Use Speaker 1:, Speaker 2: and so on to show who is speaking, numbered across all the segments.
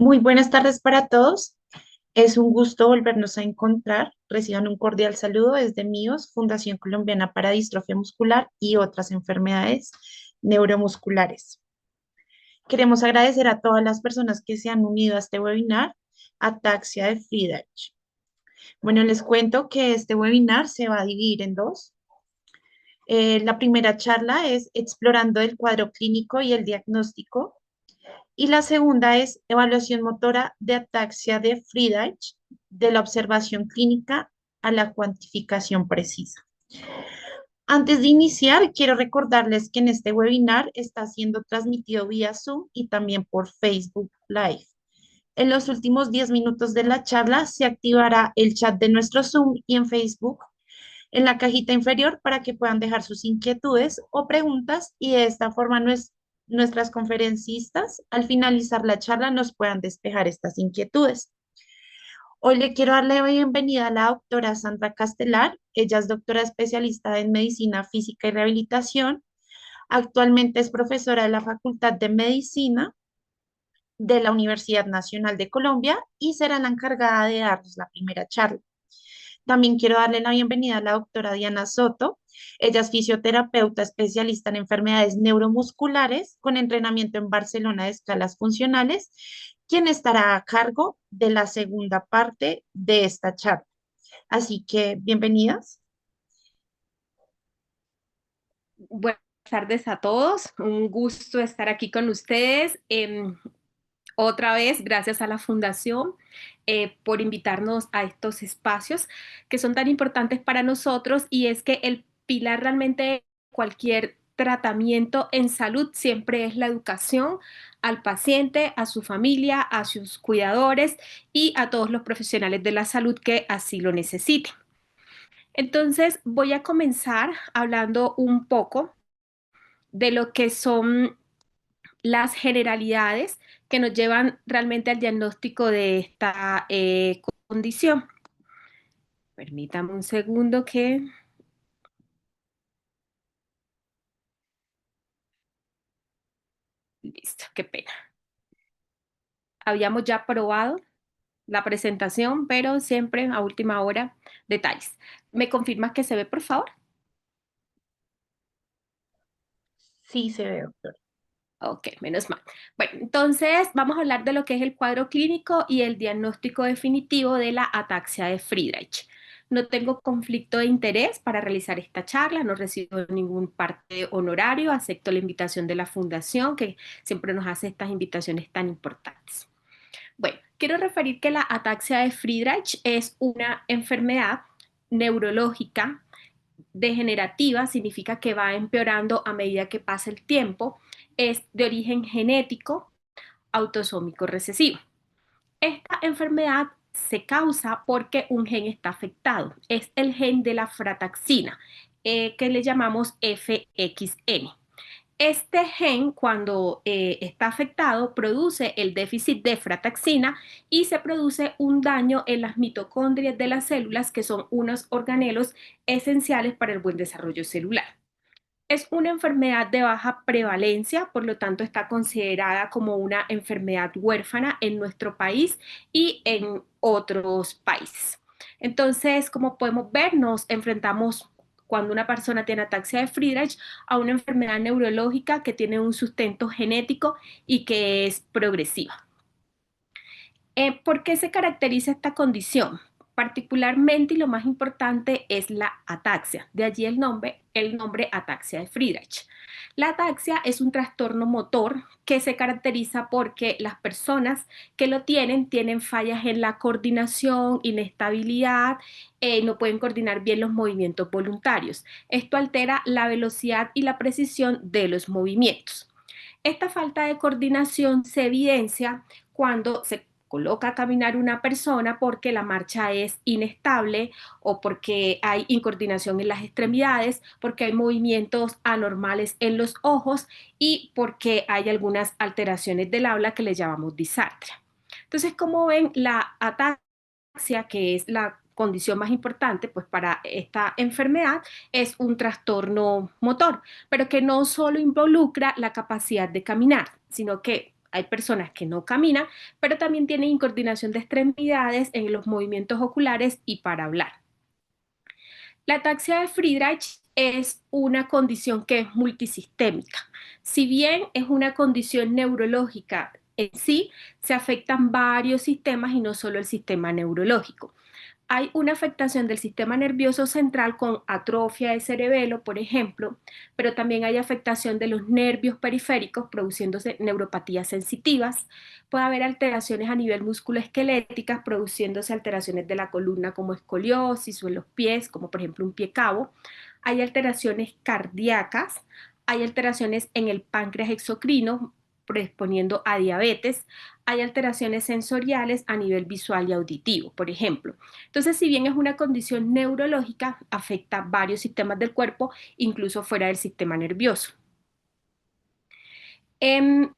Speaker 1: Muy buenas tardes para todos. Es un gusto volvernos a encontrar. Reciban un cordial saludo desde MIOS, Fundación Colombiana para Distrofia Muscular y otras enfermedades neuromusculares. Queremos agradecer a todas las personas que se han unido a este webinar, Ataxia de Friedreich. Bueno, les cuento que este webinar se va a dividir en dos. La primera charla es explorando el cuadro clínico y el diagnóstico. Y la segunda es evaluación motora de ataxia de Friedreich, de la observación clínica a la cuantificación precisa. Antes de iniciar, quiero recordarles que en este webinar está siendo transmitido vía Zoom y también por Facebook Live. En los últimos 10 minutos de la charla se activará el chat de nuestro Zoom y en Facebook en la cajita inferior para que puedan dejar sus inquietudes o preguntas y de esta forma nuestras conferencistas al finalizar la charla nos puedan despejar estas inquietudes. Hoy le quiero dar la bienvenida a la doctora Sandra Castelar. Ella es doctora especialista en medicina física y rehabilitación. Actualmente es profesora de la Facultad de Medicina de la Universidad Nacional de Colombia y será la encargada de darnos la primera charla. También quiero darle la bienvenida a la doctora Diana Soto. Ella es fisioterapeuta especialista en enfermedades neuromusculares con entrenamiento en Barcelona de escalas funcionales, quien estará a cargo de la segunda parte de esta charla. Así que bienvenidas.
Speaker 2: Buenas tardes a todos, un gusto estar aquí con ustedes. Otra vez, gracias a la Fundación por invitarnos a estos espacios que son tan importantes para nosotros y es que el pilar realmente de cualquier tratamiento en salud siempre es la educación al paciente, a su familia, a sus cuidadores y a todos los profesionales de la salud que así lo necesiten. Entonces, voy a comenzar hablando un poco de lo que son las generalidades que nos llevan realmente al diagnóstico de esta condición. Permítame un segundo que... Listo, qué pena. Habíamos ya probado la presentación, pero siempre a última hora detalles. ¿Me confirmas que se ve, por favor?
Speaker 1: Sí, se ve, doctora.
Speaker 2: Ok, menos mal. Bueno, entonces vamos a hablar de lo que es el cuadro clínico y el diagnóstico definitivo de la ataxia de Friedreich. No tengo conflicto de interés para realizar esta charla, no recibo ningún parte honorario, acepto la invitación de la Fundación, que siempre nos hace estas invitaciones tan importantes. Bueno, quiero referir que la ataxia de Friedreich es una enfermedad neurológica degenerativa, significa que va empeorando a medida que pasa el tiempo, es de origen genético, autosómico recesivo. Esta enfermedad se causa porque un gen está afectado, es el gen de la frataxina, que le llamamos FXN. Este gen, cuando está afectado, produce el déficit de frataxina y se produce un daño en las mitocondrias de las células, que son unos organelos esenciales para el buen desarrollo celular. Es una enfermedad de baja prevalencia, por lo tanto está considerada como una enfermedad huérfana en nuestro país y en otros países. Entonces, como podemos ver, nos enfrentamos cuando una persona tiene ataxia de Friedreich a una enfermedad neurológica que tiene un sustento genético y que es progresiva. ¿Por qué se caracteriza esta condición? Particularmente y lo más importante es la ataxia, de allí el nombre ataxia de Friedreich. La ataxia es un trastorno motor que se caracteriza porque las personas que lo tienen fallas en la coordinación, inestabilidad, no pueden coordinar bien los movimientos voluntarios. Esto altera la velocidad y la precisión de los movimientos. Esta falta de coordinación se evidencia cuando se coloca a caminar una persona porque la marcha es inestable o porque hay incoordinación en las extremidades, porque hay movimientos anormales en los ojos y porque hay algunas alteraciones del habla que le llamamos disartria. Entonces, como ven, la ataxia, que es la condición más importante pues para esta enfermedad, es un trastorno motor, pero que no solo involucra la capacidad de caminar, sino que Hay personas que no caminan, pero también tienen incoordinación de extremidades en los movimientos oculares y para hablar. La ataxia de Friedreich es una condición que es multisistémica. Si bien es una condición neurológica en sí, se afectan varios sistemas y no solo el sistema neurológico. Hay una afectación del sistema nervioso central con atrofia de cerebelo, por ejemplo, pero también hay afectación de los nervios periféricos produciéndose neuropatías sensitivas. Puede haber alteraciones a nivel musculoesqueléticas produciéndose alteraciones de la columna como escoliosis o en los pies, como por ejemplo un pie cabo. Hay alteraciones cardíacas, hay alteraciones en el páncreas exocrino predisponiendo a diabetes, hay alteraciones sensoriales a nivel visual y auditivo, por ejemplo. Entonces, si bien es una condición neurológica, afecta varios sistemas del cuerpo, incluso fuera del sistema nervioso. Em,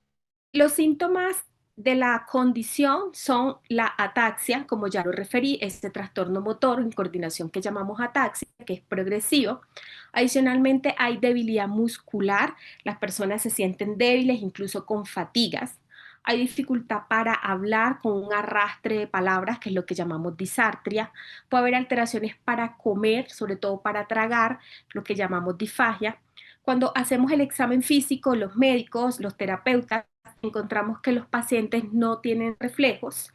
Speaker 2: los síntomas de la condición son la ataxia, como ya lo referí, este trastorno motor en coordinación que llamamos ataxia, que es progresivo. Adicionalmente, hay debilidad muscular, las personas se sienten débiles, incluso con fatigas. Hay dificultad para hablar con un arrastre de palabras, que es lo que llamamos disartria. Puede haber alteraciones para comer, sobre todo para tragar, lo que llamamos disfagia. Cuando hacemos el examen físico, los médicos, los terapeutas, encontramos que los pacientes no tienen reflejos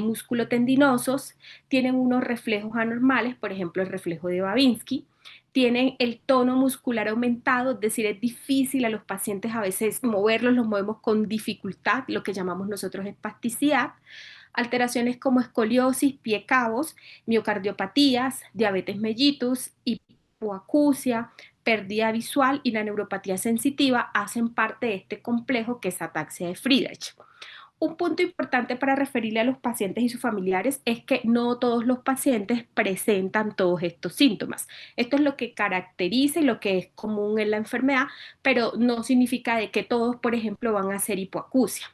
Speaker 2: musculotendinosos, tienen unos reflejos anormales, por ejemplo, el reflejo de Babinski, tienen el tono muscular aumentado, es decir, es difícil a los pacientes a veces moverlos, los movemos con dificultad, lo que llamamos nosotros espasticidad, alteraciones como escoliosis, pie cabos, miocardiopatías, diabetes mellitus, hipoacusia, pérdida visual y la neuropatía sensitiva hacen parte de este complejo que es ataxia de Friedreich. Un punto importante para referirle a los pacientes y sus familiares es que no todos los pacientes presentan todos estos síntomas. Esto es lo que caracteriza y lo que es común en la enfermedad, pero no significa de que todos, por ejemplo, van a ser hipoacusia.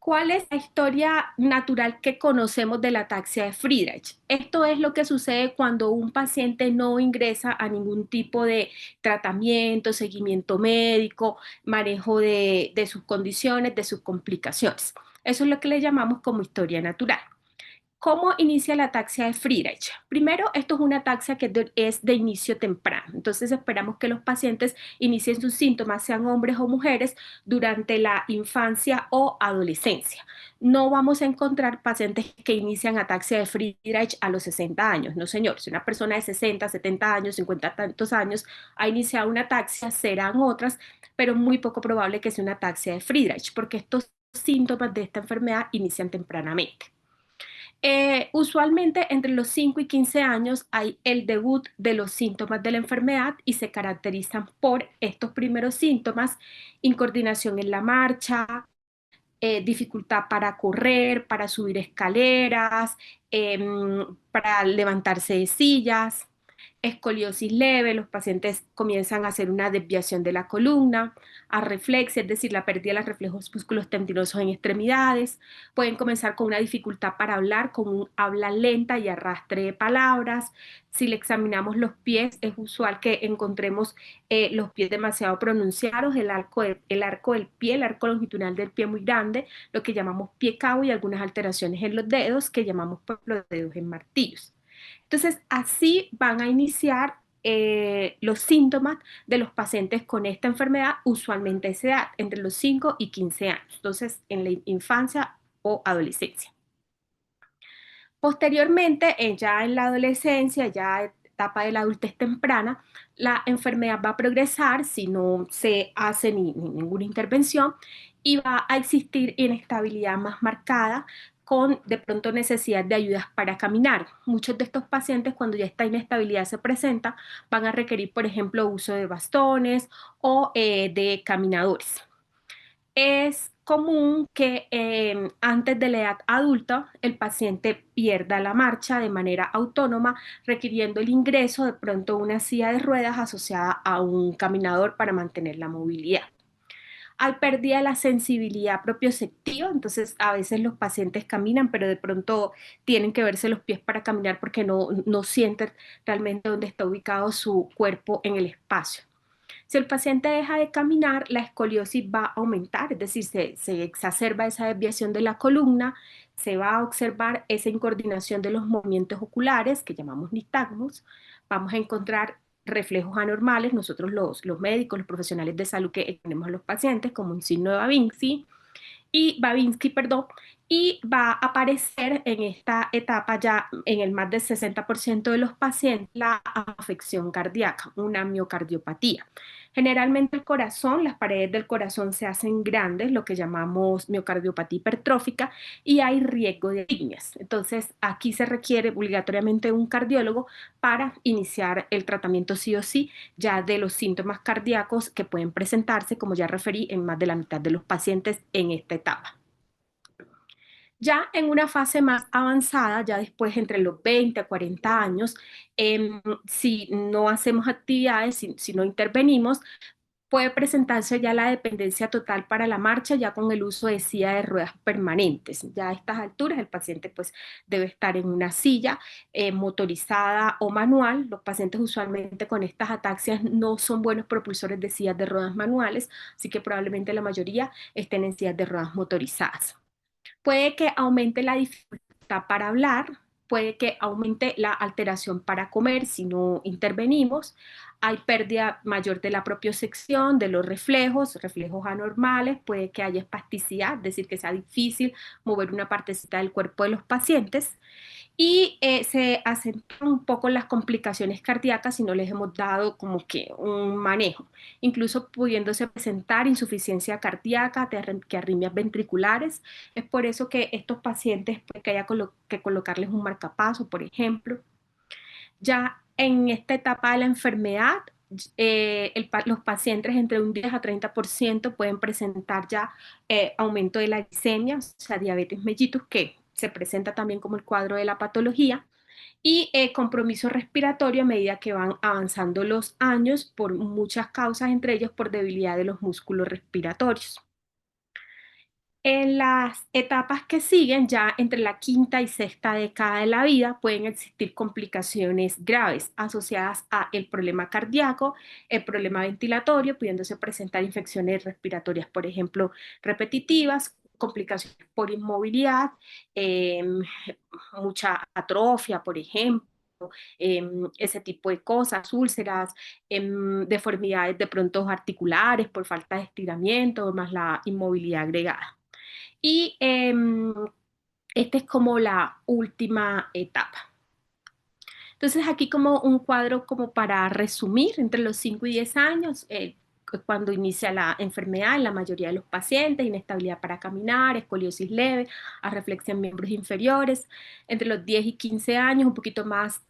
Speaker 2: ¿Cuál es la historia natural que conocemos de la ataxia de Friedreich? Esto es lo que sucede cuando un paciente no ingresa a ningún tipo de tratamiento, seguimiento médico, manejo de sus condiciones, de sus complicaciones. Eso es lo que le llamamos como historia natural. ¿Cómo inicia la ataxia de Friedreich? Primero, esto es una ataxia que es de inicio temprano. Entonces, esperamos que los pacientes inicien sus síntomas, sean hombres o mujeres, durante la infancia o adolescencia. No vamos a encontrar pacientes que inician ataxia de Friedreich a los 60 años. No, señor. Si una persona de 60, 70 años, 50 tantos años ha iniciado una ataxia, serán otras, pero muy poco probable que sea una ataxia de Friedreich, porque estos síntomas de esta enfermedad inician tempranamente. Usualmente entre los 5 y 15 años hay el debut de los síntomas de la enfermedad y se caracterizan por estos primeros síntomas: incoordinación en la marcha, dificultad para correr, para subir escaleras, para levantarse de sillas, escoliosis leve, los pacientes comienzan a hacer una desviación de la columna, arreflexia, es decir, la pérdida de los reflejos músculos tendinosos en extremidades, pueden comenzar con una dificultad para hablar, con un habla lenta y arrastre de palabras. Si le examinamos los pies, es usual que encontremos los pies demasiado pronunciados, el arco del pie, el arco longitudinal del pie muy grande, lo que llamamos pie cabo, y algunas alteraciones en los dedos que llamamos los dedos en martillos. Entonces, así van a iniciar los síntomas de los pacientes con esta enfermedad, usualmente a esa edad, entre los 5 y 15 años, entonces en la infancia o adolescencia. Posteriormente, ya en la adolescencia, ya etapa de la adultez temprana, la enfermedad va a progresar si no se hace ninguna intervención y va a existir inestabilidad más marcada con de pronto necesidad de ayudas para caminar. Muchos de estos pacientes, cuando ya esta inestabilidad se presenta, van a requerir, por ejemplo, uso de bastones o de caminadores. Es común que antes de la edad adulta el paciente pierda la marcha de manera autónoma, requiriendo el ingreso de pronto una silla de ruedas asociada a un caminador para mantener la movilidad. Hay pérdida de la sensibilidad propioceptiva, entonces a veces los pacientes caminan, pero de pronto tienen que verse los pies para caminar porque no sienten realmente dónde está ubicado su cuerpo en el espacio. Si el paciente deja de caminar, la escoliosis va a aumentar, es decir, se exacerba esa desviación de la columna, se va a observar esa incoordinación de los movimientos oculares, que llamamos nistagmus, vamos a encontrar reflejos anormales, nosotros los médicos, los profesionales de salud que tenemos a los pacientes, como un signo de Babinski, perdón, y va a aparecer en esta etapa ya en el más del 60% de los pacientes la afección cardíaca, una miocardiopatía. Generalmente el corazón, las paredes del corazón se hacen grandes, lo que llamamos miocardiopatía hipertrófica, y hay riesgo de arritmias. Entonces aquí se requiere obligatoriamente un cardiólogo para iniciar el tratamiento sí o sí ya de los síntomas cardíacos que pueden presentarse, como ya referí, en más de la mitad de los pacientes en esta etapa. Ya en una fase más avanzada, ya después entre los 20 a 40 años, si no hacemos actividades, si no intervenimos, puede presentarse ya la dependencia total para la marcha, ya con el uso de silla de ruedas permanentes. Ya a estas alturas el paciente pues debe estar en una silla motorizada o manual. Los pacientes usualmente con estas ataxias no son buenos propulsores de sillas de ruedas manuales, así que probablemente la mayoría estén en sillas de ruedas motorizadas. Puede que aumente la dificultad para hablar, puede que aumente la alteración para comer si no intervenimos. Hay pérdida mayor de la propiocepción, de los reflejos, reflejos anormales, puede que haya espasticidad, es decir, que sea difícil mover una partecita del cuerpo de los pacientes y se acentúan un poco las complicaciones cardíacas si no les hemos dado como que un manejo, incluso pudiéndose presentar insuficiencia cardíaca, que arritmias ventriculares. Es por eso que estos pacientes pues, que haya que colocarles un marcapaso, por ejemplo. Ya en esta etapa de la enfermedad, los pacientes entre un 10 a 30% pueden presentar ya aumento de la glicemia, o sea, diabetes mellitus, que se presenta también como el cuadro de la patología, y compromiso respiratorio a medida que van avanzando los años por muchas causas, entre ellas por debilidad de los músculos respiratorios. En las etapas que siguen, ya entre la quinta y sexta década de la vida, pueden existir complicaciones graves asociadas a el problema cardíaco, el problema ventilatorio, pudiéndose presentar infecciones respiratorias, por ejemplo, repetitivas, complicaciones por inmovilidad, eh, mucha atrofia, por ejemplo, ese tipo de cosas, úlceras, deformidades de pronto articulares por falta de estiramiento, más la inmovilidad agregada. Y esta es como la última etapa. Entonces aquí como un cuadro como para resumir, entre los 5 y 10 años, cuando inicia la enfermedad en la mayoría de los pacientes, inestabilidad para caminar, escoliosis leve, arreflexia en miembros inferiores. Entre los 10 y 15 años, un poquito más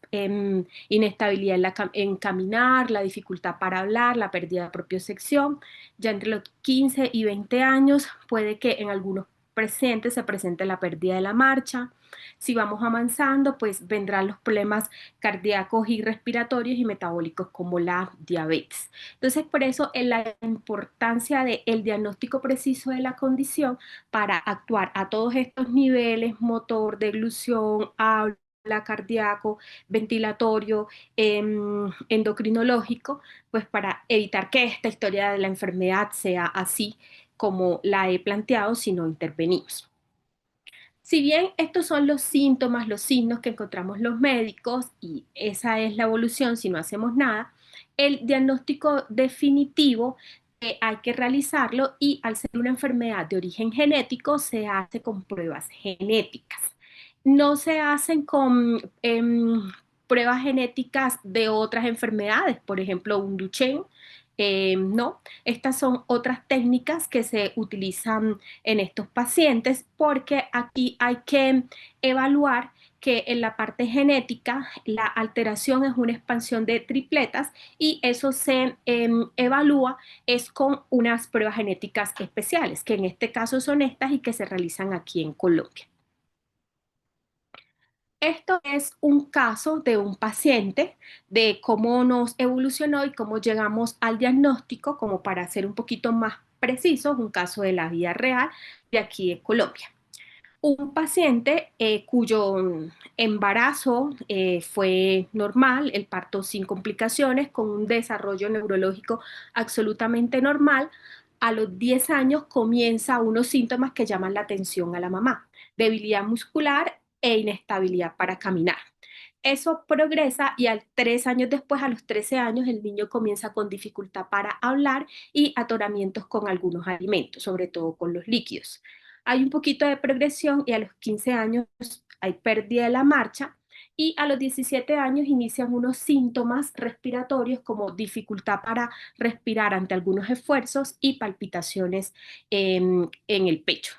Speaker 2: inestabilidad en caminar, la dificultad para hablar, la pérdida de propiocepción. Ya entre los 15 y 20 años puede que en algunos pacientes se presente la pérdida de la marcha. Si vamos avanzando, pues vendrán los problemas cardíacos y respiratorios y metabólicos como la diabetes. Entonces, por eso la importancia del diagnóstico preciso de la condición para actuar a todos estos niveles, motor, deglución, habla cardíaco, ventilatorio, endocrinológico, pues para evitar que esta historia de la enfermedad sea así como la he planteado si no intervenimos. Si bien estos son los síntomas, los signos que encontramos los médicos y esa es la evolución si no hacemos nada, el diagnóstico definitivo hay que realizarlo y al ser una enfermedad de origen genético se hace con pruebas genéticas. No se hacen con pruebas genéticas de otras enfermedades, por ejemplo, un Duchenne. No, estas son otras técnicas que se utilizan en estos pacientes porque aquí hay que evaluar que en la parte genética la alteración es una expansión de tripletas y eso se evalúa es con unas pruebas genéticas especiales, que en este caso son estas y que se realizan aquí en Colombia. Esto es un caso de un paciente, de cómo nos evolucionó y cómo llegamos al diagnóstico, como para ser un poquito más precisos, un caso de la vida real de aquí de Colombia. Un paciente cuyo embarazo fue normal, el parto sin complicaciones, con un desarrollo neurológico absolutamente normal, a los 10 años comienza unos síntomas que llaman la atención a la mamá: debilidad muscular e inestabilidad para caminar. Eso progresa y 3 años después, a los 13 años, el niño comienza con dificultad para hablar y atoramientos con algunos alimentos, sobre todo con los líquidos. Hay un poquito de progresión y a los 15 años hay pérdida de la marcha, y a los 17 años inician unos síntomas respiratorios como dificultad para respirar ante algunos esfuerzos y palpitaciones en el pecho.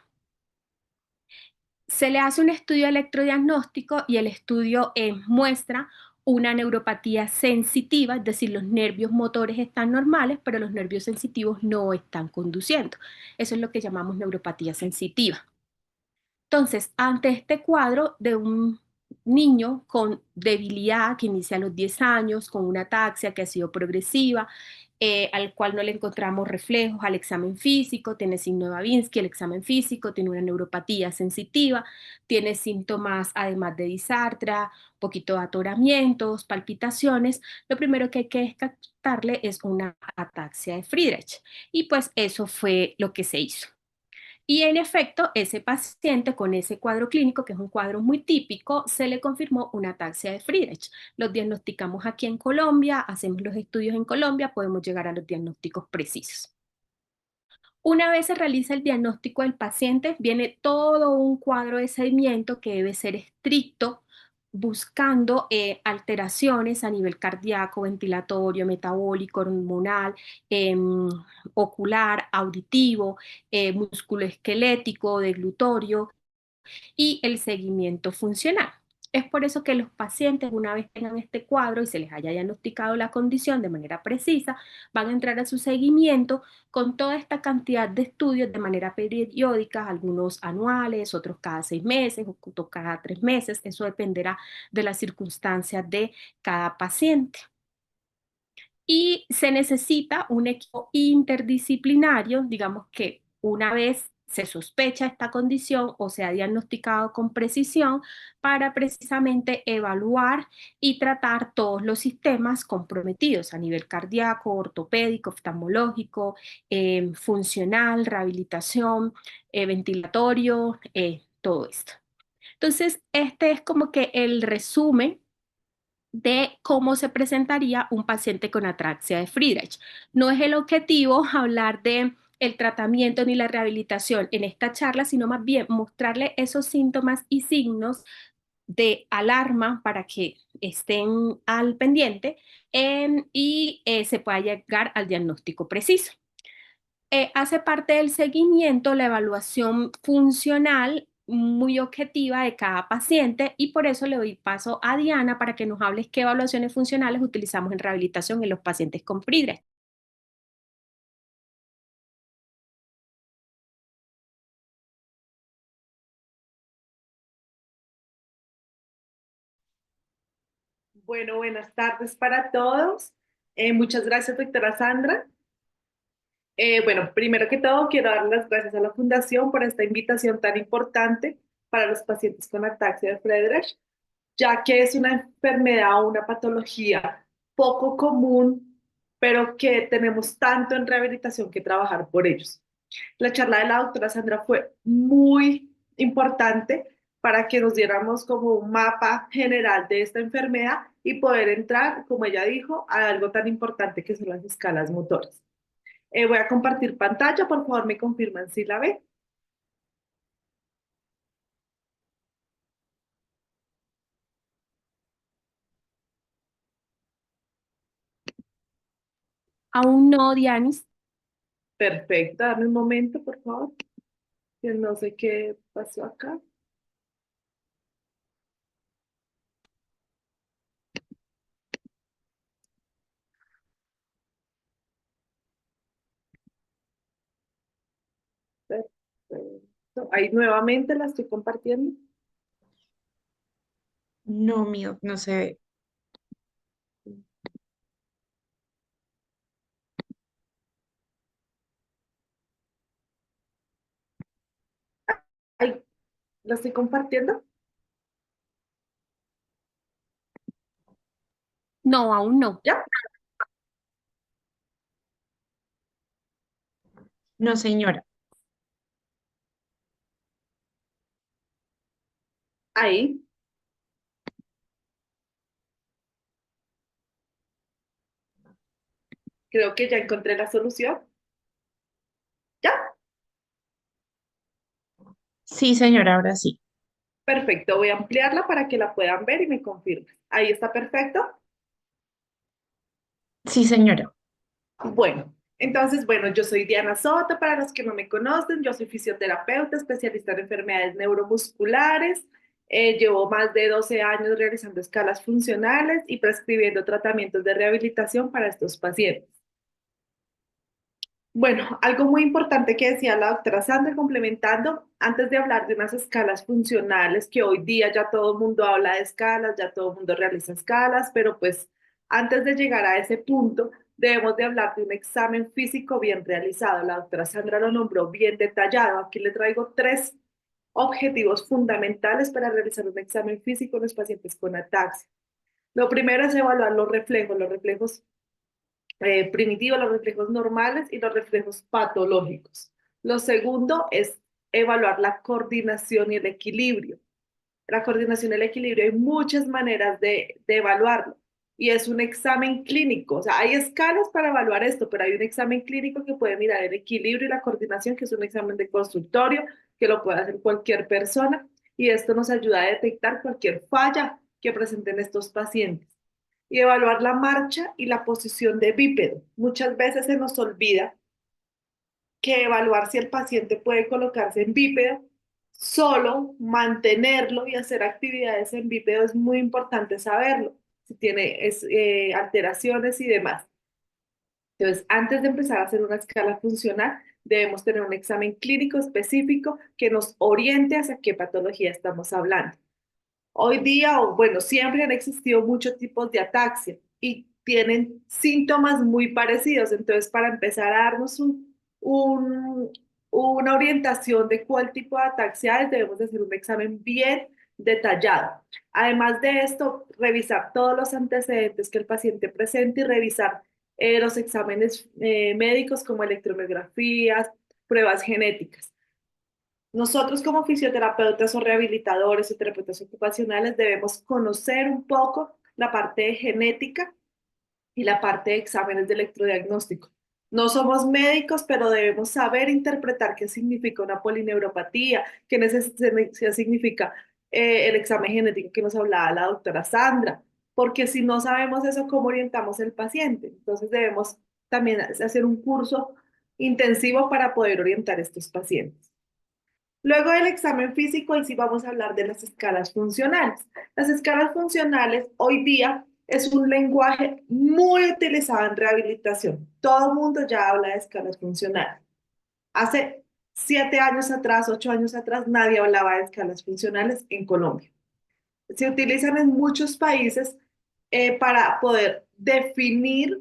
Speaker 2: Se le hace un estudio electrodiagnóstico y el estudio muestra una neuropatía sensitiva, es decir, los nervios motores están normales, pero los nervios sensitivos no están conduciendo. Eso es lo que llamamos neuropatía sensitiva. Entonces, ante este cuadro de un niño con debilidad que inicia a los 10 años, con una ataxia que ha sido progresiva, al cual no le encontramos reflejos al examen físico, tiene signo de Babinski, el examen físico, tiene una neuropatía sensitiva, tiene síntomas además de disartria, un poquito de atoramientos, palpitaciones, lo primero que hay que descartarle es una ataxia de Friedreich. Y pues eso fue lo que se hizo. Y en efecto, ese paciente con ese cuadro clínico, que es un cuadro muy típico, se le confirmó una ataxia de Friedreich. Los diagnosticamos aquí en Colombia, hacemos los estudios en Colombia, podemos llegar a los diagnósticos precisos. Una vez se realiza el diagnóstico del paciente, viene todo un cuadro de seguimiento que debe ser estricto, buscando alteraciones a nivel cardíaco, ventilatorio, metabólico, hormonal, ocular, auditivo, musculoesquelético, deglutorio y el seguimiento funcional. Es por eso que los pacientes, una vez tengan este cuadro y se les haya diagnosticado la condición de manera precisa, van a entrar a su seguimiento con toda esta cantidad de estudios de manera periódica, algunos anuales, otros cada 6 meses, otros cada 3 meses. Eso dependerá de las circunstancias de cada paciente. Y se necesita un equipo interdisciplinario, digamos que una vez se sospecha esta condición o se ha diagnosticado con precisión, para precisamente evaluar y tratar todos los sistemas comprometidos a nivel cardíaco, ortopédico, oftalmológico, funcional, rehabilitación, ventilatorio, todo esto. Entonces, este es como que el resumen de cómo se presentaría un paciente con atraxia de Friedreich. No es el objetivo hablar de el tratamiento ni la rehabilitación en esta charla, sino más bien mostrarle esos síntomas y signos de alarma para que estén al pendiente, y se pueda llegar al diagnóstico preciso. Hace parte del seguimiento la evaluación funcional muy objetiva de cada paciente, y por eso le doy paso a Diana para que nos hables qué evaluaciones funcionales utilizamos en rehabilitación en los pacientes con Friedreich.
Speaker 3: Bueno, buenas tardes para todos. Muchas gracias, doctora Sandra. Bueno, primero que todo, quiero dar las gracias a la Fundación por esta invitación tan importante para los pacientes con ataxia de Friedreich, ya que es una enfermedad o una patología poco común, pero que tenemos tanto en rehabilitación que trabajar por ellos. La charla de la doctora Sandra fue muy importante para que nos diéramos como un mapa general de esta enfermedad y poder entrar, como ella dijo, a algo tan importante que son las escalas motoras. Voy a compartir pantalla, por favor me confirman si la ve.
Speaker 2: Aún no, Dianis.
Speaker 3: Perfecto, dame un momento, por favor, que no sé qué pasó acá. Perfecto. Ahí nuevamente la estoy compartiendo.
Speaker 1: No, mío, no se ve.
Speaker 3: Ahí, ¿Lo estoy compartiendo?
Speaker 2: No, aún no.
Speaker 3: ¿Ya?
Speaker 1: No, señora.
Speaker 3: Ahí. Creo que ya encontré la solución. ¿Ya?
Speaker 1: Sí, señora, ahora sí.
Speaker 3: Perfecto. Voy a ampliarla para que la puedan ver y me confirmen. Ahí está perfecto.
Speaker 1: Sí, señora.
Speaker 3: Bueno, entonces, bueno, yo soy Diana Soto, para los que no me conocen, yo soy fisioterapeuta, especialista en enfermedades neuromusculares. Llevo más de 12 años realizando escalas funcionales y prescribiendo tratamientos de rehabilitación para estos pacientes. Bueno, algo muy importante que decía la doctora Sandra, complementando, antes de hablar de unas escalas funcionales, que hoy día ya todo el mundo habla de escalas, ya todo el mundo realiza escalas, pero pues antes de llegar a ese punto, debemos de hablar de un examen físico bien realizado. La doctora Sandra lo nombró bien detallado. Aquí le traigo tres objetivos fundamentales para realizar un examen físico en los pacientes con ataxia. Lo primero es evaluar los reflejos primitivos, los reflejos normales y los reflejos patológicos. Lo segundo es evaluar la coordinación y el equilibrio. La coordinación y el equilibrio hay muchas maneras de evaluarlo y es un examen clínico. O sea, hay escalas para evaluar esto, pero hay un examen clínico que puede mirar el equilibrio y la coordinación, que es un examen de consultorio que lo puede hacer cualquier persona y esto nos ayuda a detectar cualquier falla que presenten estos pacientes y evaluar la marcha y la posición de bípedo. Muchas veces se nos olvida que evaluar si el paciente puede colocarse en bípedo, solo mantenerlo y hacer actividades en bípedo es muy importante saberlo, si tiene alteraciones y demás. Entonces, antes de empezar a hacer una escala funcional, debemos tener un examen clínico específico que nos oriente hacia qué patología estamos hablando. Hoy día, o bueno, siempre han existido muchos tipos de ataxia y tienen síntomas muy parecidos. Entonces, para empezar a darnos una orientación de cuál tipo de ataxia es, debemos de hacer un examen bien detallado. Además de esto, revisar todos los antecedentes que el paciente presente y revisar los exámenes médicos como electromiografías, pruebas genéticas. Nosotros como fisioterapeutas o rehabilitadores o terapeutas ocupacionales debemos conocer un poco la parte de genética y la parte de exámenes de electrodiagnóstico. No somos médicos, pero debemos saber interpretar qué significa una polineuropatía, qué significa el examen genético que nos hablaba la doctora Sandra, porque si no sabemos eso, ¿cómo orientamos al paciente? Entonces debemos también hacer un curso intensivo para poder orientar a estos pacientes. Luego del examen físico, ahí sí vamos a hablar de las escalas funcionales. Las escalas funcionales hoy día es un lenguaje muy utilizado en rehabilitación. Todo el mundo ya habla de escalas funcionales. Hace 7 años atrás, 8 años atrás, nadie hablaba de escalas funcionales en Colombia. Se utilizan en muchos países para poder definir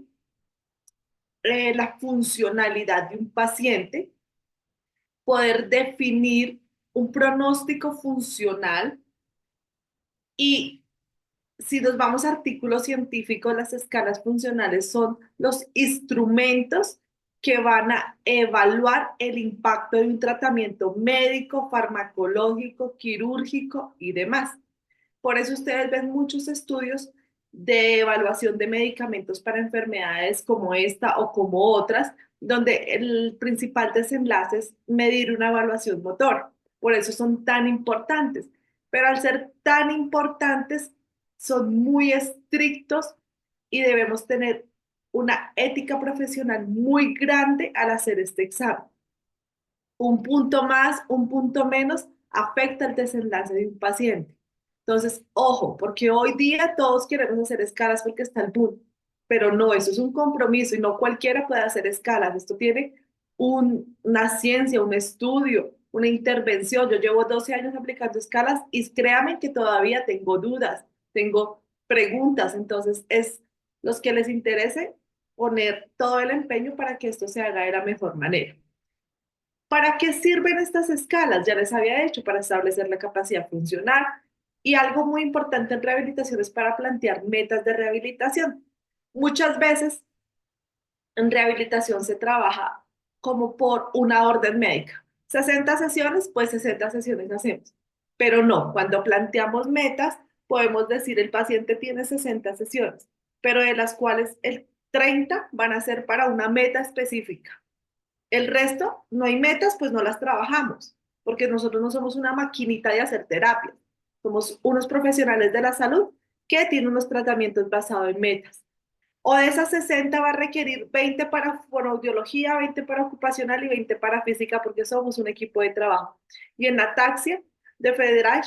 Speaker 3: la funcionalidad de un paciente, poder definir un pronóstico funcional y si nos vamos a artículos científicos, las escalas funcionales son los instrumentos que van a evaluar el impacto de un tratamiento médico, farmacológico, quirúrgico y demás. Por eso ustedes ven muchos estudios de evaluación de medicamentos para enfermedades como esta o como otras, donde el principal desenlace es medir una evaluación motor. Por eso son tan importantes. Pero al ser tan importantes, son muy estrictos y debemos tener una ética profesional muy grande al hacer este examen. Un punto más, un punto menos afecta el desenlace de un paciente. Entonces, ojo, porque hoy día todos queremos hacer escalas porque está el boom, pero no, eso es un compromiso y no cualquiera puede hacer escalas. Esto tiene una ciencia, un estudio, una intervención. Yo llevo 12 años aplicando escalas y créanme que todavía tengo dudas, tengo preguntas. Entonces, es los que les interese poner todo el empeño para que esto se haga de la mejor manera. ¿Para qué sirven estas escalas? Ya les había dicho, para establecer la capacidad funcional. Y algo muy importante en rehabilitación es para plantear metas de rehabilitación. Muchas veces en rehabilitación se trabaja como por una orden médica. 60 sesiones, pues 60 sesiones hacemos. Pero no, cuando planteamos metas, podemos decir el paciente tiene 60 sesiones, pero de las cuales el 30 van a ser para una meta específica. El resto, no hay metas, pues no las trabajamos, porque nosotros no somos una maquinita de hacer terapia. Somos unos profesionales de la salud que tienen unos tratamientos basados en metas. O de esas 60 va a requerir 20 para fonoaudiología, 20 para ocupacional y 20 para física, porque somos un equipo de trabajo. Y en la ataxia de Friedreich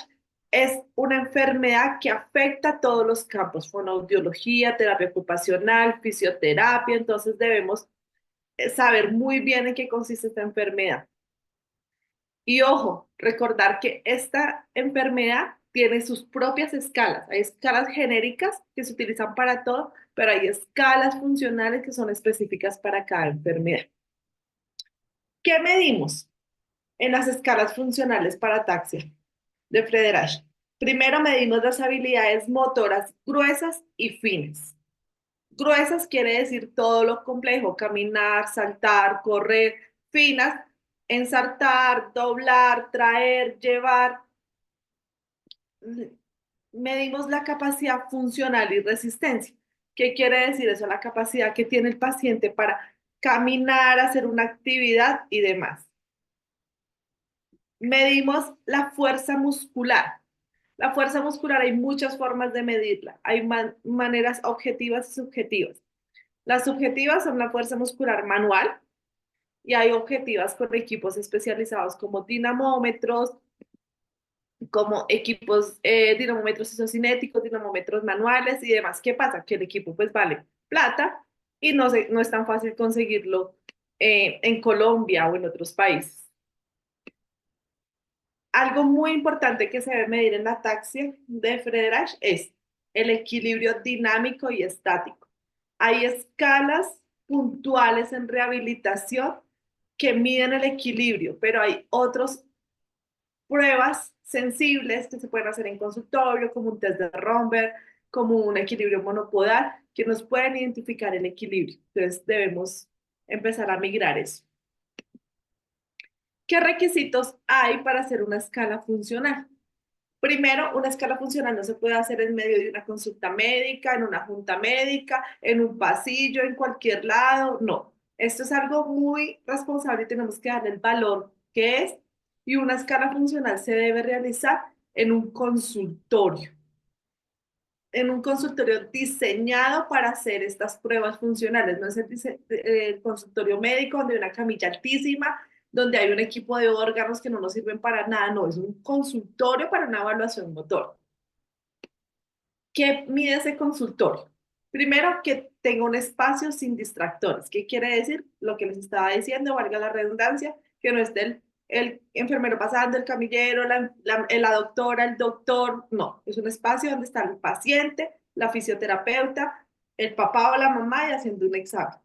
Speaker 3: es una enfermedad que afecta a todos los campos, fonoaudiología, terapia ocupacional, fisioterapia, entonces debemos saber muy bien en qué consiste esta enfermedad. Y ojo, recordar que esta enfermedad tiene sus propias escalas. Hay escalas genéricas que se utilizan para todo, pero hay escalas funcionales que son específicas para cada enfermedad. ¿Qué medimos en las escalas funcionales para ataxia de Friedreich? Primero medimos las habilidades motoras gruesas y finas. Gruesas quiere decir todo lo complejo, caminar, saltar, correr. Finas, ensartar, doblar, traer, llevar. Medimos la capacidad funcional y resistencia. ¿Qué quiere decir eso? La capacidad que tiene el paciente para caminar, hacer una actividad y demás. Medimos la fuerza muscular. La fuerza muscular hay muchas formas de medirla. Hay maneras objetivas y subjetivas. Las subjetivas son la fuerza muscular manual y hay objetivas con equipos especializados como dinamómetros, como equipos dinamómetros isocinéticos, dinamómetros manuales y demás. ¿Qué pasa? Que el equipo pues vale plata y no es tan fácil conseguirlo en Colombia o en otros países. Algo muy importante que se debe medir en la ataxia de Friedreich es el equilibrio dinámico y estático. Hay escalas puntuales en rehabilitación que miden el equilibrio, pero hay otras pruebas sensibles que se pueden hacer en consultorio, como un test de Romberg, como un equilibrio monopodal, que nos pueden identificar el equilibrio. Entonces debemos empezar a migrar eso. ¿Qué requisitos hay para hacer una escala funcional? Primero, una escala funcional no se puede hacer en medio de una consulta médica, en una junta médica, en un pasillo, en cualquier lado. No, esto es algo muy responsable y tenemos que darle el valor que es. Y una escala funcional se debe realizar en un consultorio diseñado para hacer estas pruebas funcionales. No es el consultorio médico donde hay una camilla altísima, donde hay un equipo de órganos que no nos sirven para nada. No, es un consultorio para una evaluación motor. ¿Qué mide ese consultorio? Primero, que tenga un espacio sin distractores. ¿Qué quiere decir? Lo que les estaba diciendo, valga la redundancia, que no esté el enfermero pasando, el camillero, la doctora, el doctor. No, es un espacio donde está el paciente, la fisioterapeuta, el papá o la mamá y haciendo un examen.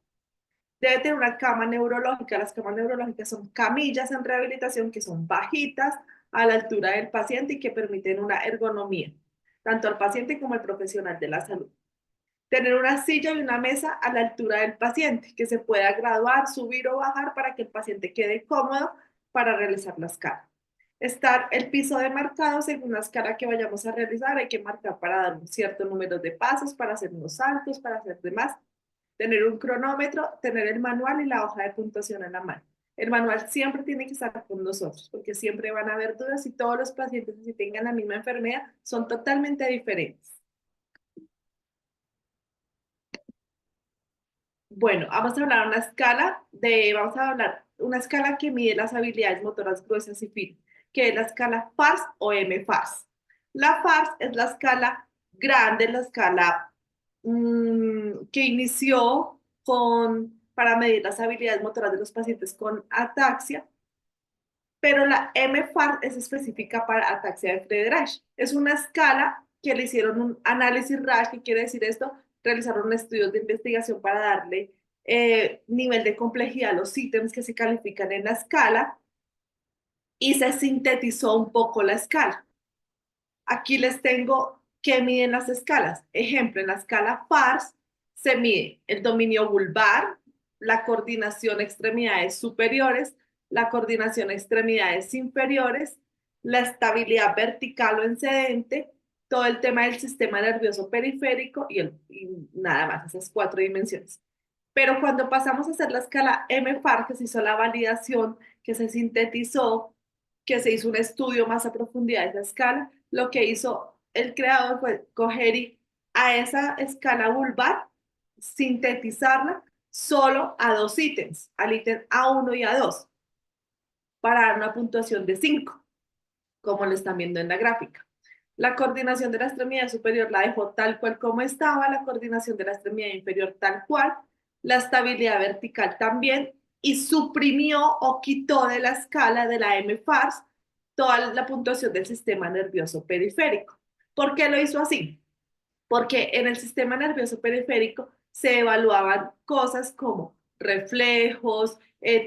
Speaker 3: Debe tener una cama neurológica. Las camas neurológicas son camillas en rehabilitación que son bajitas a la altura del paciente y que permiten una ergonomía, tanto al paciente como al profesional de la salud. Tener una silla y una mesa a la altura del paciente, que se pueda graduar, subir o bajar para que el paciente quede cómodo para realizar la escala. Estar el piso demarcado según la escala que vayamos a realizar. Hay que marcar para dar un cierto número de pasos, para hacer unos saltos, para hacer demás. Tener un cronómetro, tener el manual y la hoja de puntuación en la mano. El manual siempre tiene que estar con nosotros, porque siempre van a haber dudas y todos los pacientes, si tengan la misma enfermedad, son totalmente diferentes. Bueno, vamos a hablar una escala que mide las habilidades motoras gruesas y finas, que es la escala FARS o MFARS. La FARS es la escala grande, la escala que inició para medir las habilidades motoras de los pacientes con ataxia, pero la MFARS es específica para ataxia de Friedreich. Es una escala que le hicieron un análisis RASH. ¿Qué quiere decir esto? Realizaron estudios de investigación para darle nivel de complejidad a los ítems que se califican en la escala y se sintetizó un poco la escala. Aquí les tengo qué miden las escalas. Ejemplo, en la escala FARS se mide el dominio vulvar, la coordinación extremidades superiores, la coordinación extremidades inferiores, la estabilidad vertical o excedente, todo el tema del sistema nervioso periférico y nada más, esas 4 dimensiones. Pero cuando pasamos a hacer la escala MFAR, que se hizo la validación, que se sintetizó, que se hizo un estudio más a profundidad de esa escala, lo que hizo el creador fue coger a esa escala vulvar, sintetizarla solo a 2 ítems, al ítem A1 y A2, para dar una puntuación de 5, como lo están viendo en la gráfica. La coordinación de la extremidad superior la dejó tal cual como estaba, la coordinación de la extremidad inferior tal cual, la estabilidad vertical también, y suprimió o quitó de la escala de la MFARS toda la puntuación del sistema nervioso periférico. ¿Por qué lo hizo así? Porque en el sistema nervioso periférico se evaluaban cosas como reflejos,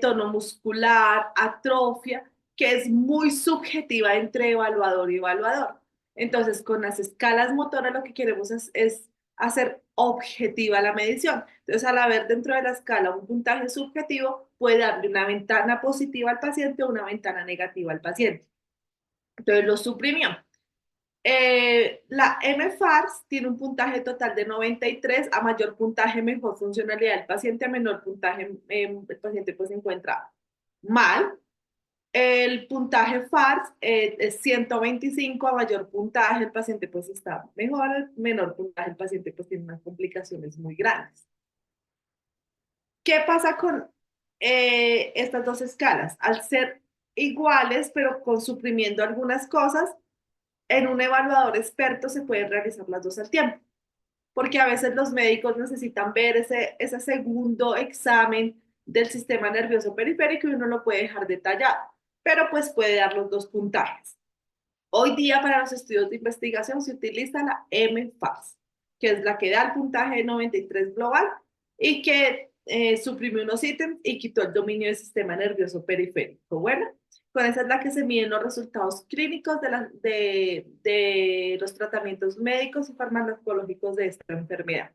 Speaker 3: tono muscular, atrofia, que es muy subjetiva entre evaluador y evaluador. Entonces, con las escalas motoras lo que queremos es hacer objetiva la medición. Entonces, al haber dentro de la escala un puntaje subjetivo, puede darle una ventana positiva al paciente o una ventana negativa al paciente. Entonces, lo suprimió. La MFARS tiene un puntaje total de 93, a mayor puntaje mejor funcionalidad del paciente, a menor puntaje el paciente pues se encuentra mal. El puntaje FARS es 125, a mayor puntaje el paciente pues está mejor, al menor puntaje el paciente pues tiene unas complicaciones muy grandes. ¿Qué pasa con estas dos escalas? Al ser iguales pero con suprimiendo algunas cosas, en un evaluador experto se pueden realizar las dos al tiempo, porque a veces los médicos necesitan ver ese segundo examen del sistema nervioso periférico y uno lo puede dejar detallado, pero pues puede dar los dos puntajes. Hoy día para los estudios de investigación se utiliza la MFARS, que es la que da el puntaje de 93 global y que suprime unos ítems y quitó el dominio del sistema nervioso periférico. Bueno, con esa es la que se miden los resultados clínicos de los tratamientos médicos y farmacológicos de esta enfermedad.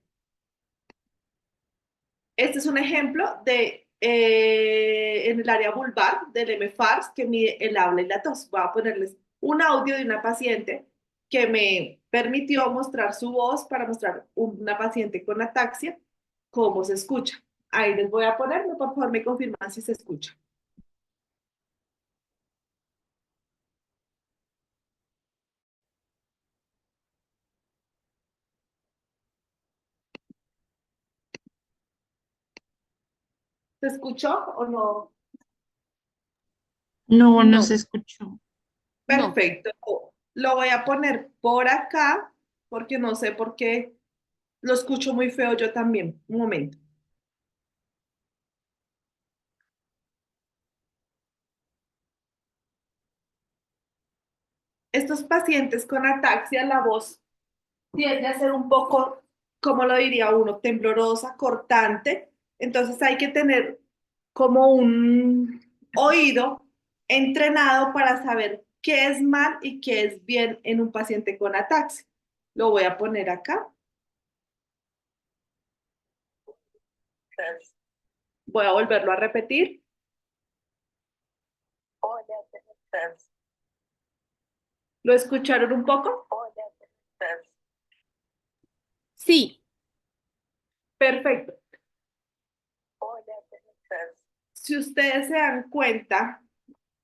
Speaker 3: Este es un ejemplo en el área vulvar del MFARS que mide el habla y la tos. Voy a ponerles un audio de una paciente que me permitió mostrar su voz para mostrar una paciente con ataxia, cómo se escucha. Ahí les voy a poner, por favor me confirman si se escucha. ¿Se escuchó o no?
Speaker 1: No, no
Speaker 2: No,
Speaker 1: se escuchó.
Speaker 2: no.
Speaker 3: Perfecto. Lo voy a poner por acá porque no sé por qué lo escucho muy feo yo también. Un momento. Estos pacientes con ataxia, la voz tiende a ser un poco, como lo diría uno, temblorosa, cortante. Entonces hay que tener como un oído entrenado para saber qué es mal y qué es bien en un paciente con ataxia. Lo voy a poner acá. Voy a volverlo a repetir. ¿Lo escucharon un poco?
Speaker 2: Sí,
Speaker 3: Perfecto. Si ustedes se dan cuenta,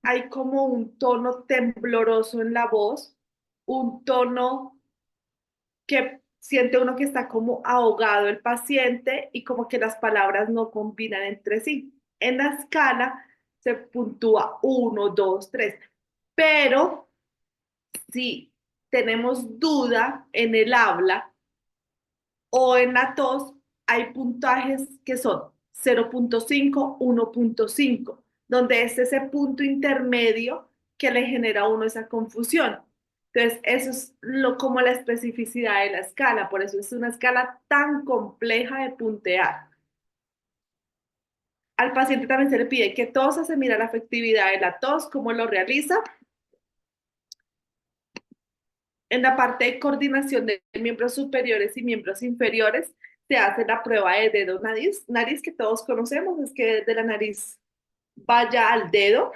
Speaker 3: hay como un tono tembloroso en la voz, un tono que siente uno que está como ahogado el paciente y como que las palabras no combinan entre sí. En la escala se puntúa 1, 2, 3, pero si tenemos duda en el habla o en la tos, hay puntajes que son 0.5, 1.5, donde es ese punto intermedio que le genera a uno esa confusión. Entonces, eso es como la especificidad de la escala, por eso es una escala tan compleja de puntear. Al paciente también se le pide que tosa, se mira la efectividad de la tos, cómo lo realiza. En la parte de coordinación de miembros superiores y miembros inferiores, se hace la prueba de dedo nariz, nariz que todos conocemos, es que de la nariz vaya al dedo.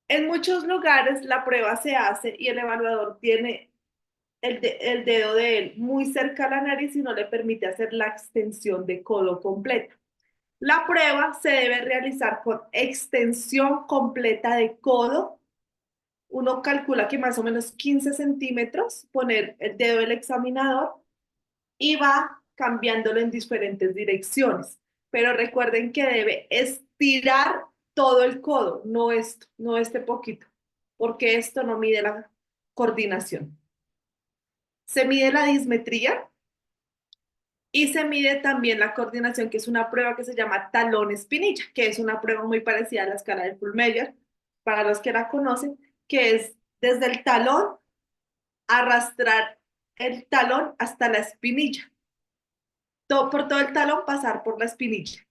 Speaker 3: En muchos lugares la prueba se hace y el evaluador tiene el dedo de él muy cerca a la nariz y no le permite hacer la extensión de codo completa. La prueba se debe realizar con extensión completa de codo. Uno calcula que más o menos 15 centímetros, poner el dedo del examinador y va cambiándolo en diferentes direcciones. Pero recuerden que debe estirar todo el codo, no esto, no este poquito, porque esto no mide la coordinación. Se mide la dismetría y se mide también la coordinación, que es una prueba que se llama talón espinilla, que es una prueba muy parecida a la escala de Pullmeyer, para los que la conocen, que es desde el talón arrastrar el talón hasta la espinilla. Por todo el talón pasar por la espinilla.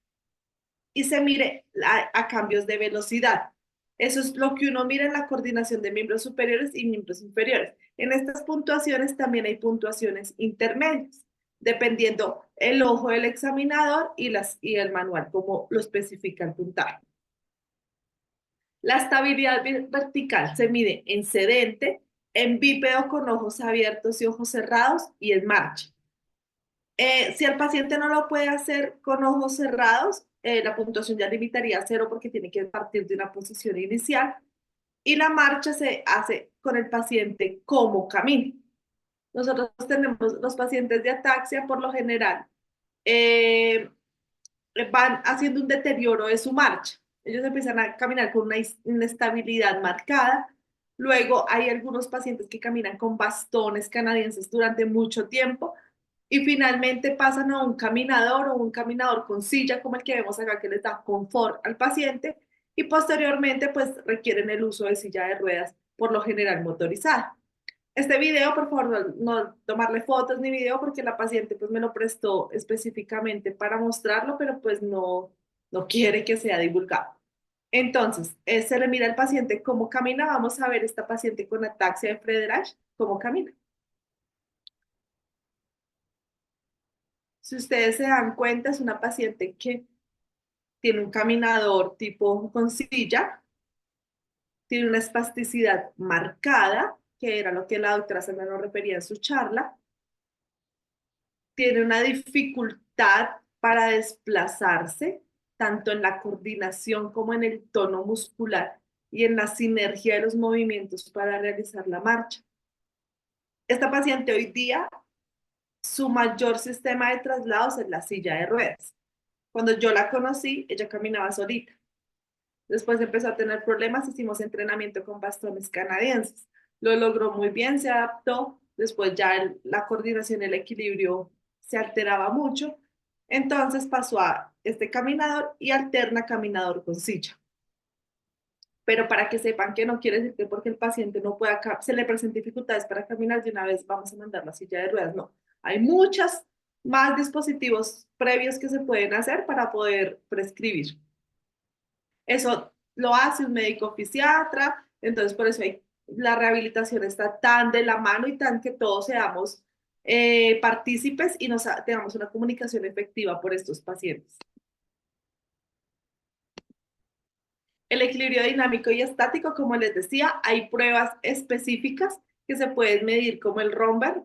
Speaker 3: Y se mire a cambios de velocidad. Eso es lo que uno mira en la coordinación de miembros superiores y miembros inferiores. En estas puntuaciones también hay puntuaciones intermedias, dependiendo el ojo del examinador y el manual, como lo especifica el puntaje. La estabilidad vertical se mide en sedente, en bípedo con ojos abiertos y ojos cerrados y en marcha. Si el paciente no lo puede hacer con ojos cerrados, la puntuación ya limitaría a 0 porque tiene que partir de una posición inicial y la marcha se hace con el paciente como camina. Nosotros tenemos los pacientes de ataxia por lo general eh, van haciendo un deterioro de su marcha. Ellos empiezan a caminar con una inestabilidad marcada. Luego hay algunos pacientes que caminan con bastones canadienses durante mucho tiempo y finalmente pasan a un caminador o un caminador con silla como el que vemos acá que les da confort al paciente y posteriormente pues requieren el uso de silla de ruedas por lo general motorizada. Este video, por favor, no tomarle fotos ni video porque la paciente pues me lo prestó específicamente para mostrarlo, pero pues no quiere que sea divulgado. Entonces, se le mira al paciente cómo camina. Vamos a ver esta paciente con ataxia de Friedreich, cómo camina. Si ustedes se dan cuenta, es una paciente que tiene un caminador tipo con silla, tiene una espasticidad marcada, que era lo que la doctora Sandra nos refería en su charla, tiene una dificultad para desplazarse, tanto en la coordinación como en el tono muscular y en la sinergia de los movimientos para realizar la marcha. Esta paciente hoy día, su mayor sistema de traslados es la silla de ruedas. Cuando yo la conocí, ella caminaba solita. Después empezó a tener problemas, hicimos entrenamiento con bastones canadienses. Lo logró muy bien, se adaptó. Después ya la coordinación y el equilibrio se alteraba mucho. Entonces pasó a este caminador y alterna caminador con silla. Pero para que sepan que no quiere decir que porque el paciente no pueda, se le presenten dificultades para caminar, de una vez vamos a mandar la silla de ruedas. No, hay muchos más dispositivos previos que se pueden hacer para poder prescribir. Eso lo hace un médico fisiatra, entonces por eso la rehabilitación está tan de la mano y tan que todos seamos partícipes y tengamos una comunicación efectiva por estos pacientes. El equilibrio dinámico y estático, como les decía, hay pruebas específicas que se pueden medir como el Romberg,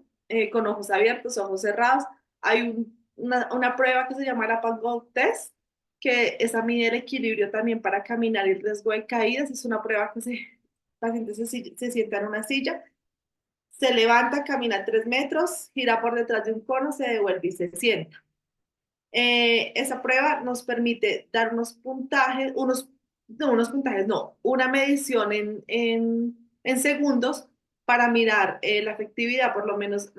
Speaker 3: con ojos abiertos, ojos cerrados. Hay una prueba que se llama la Pan-Gold Test, que esa mide el equilibrio también para caminar y el riesgo de caídas. Es una prueba que el paciente se sienta en una silla, se levanta, camina 3 metros, gira por detrás de un cono, se devuelve y se sienta. Esa prueba nos permite dar unos puntajes, una medición en segundos para mirar la efectividad, por lo menos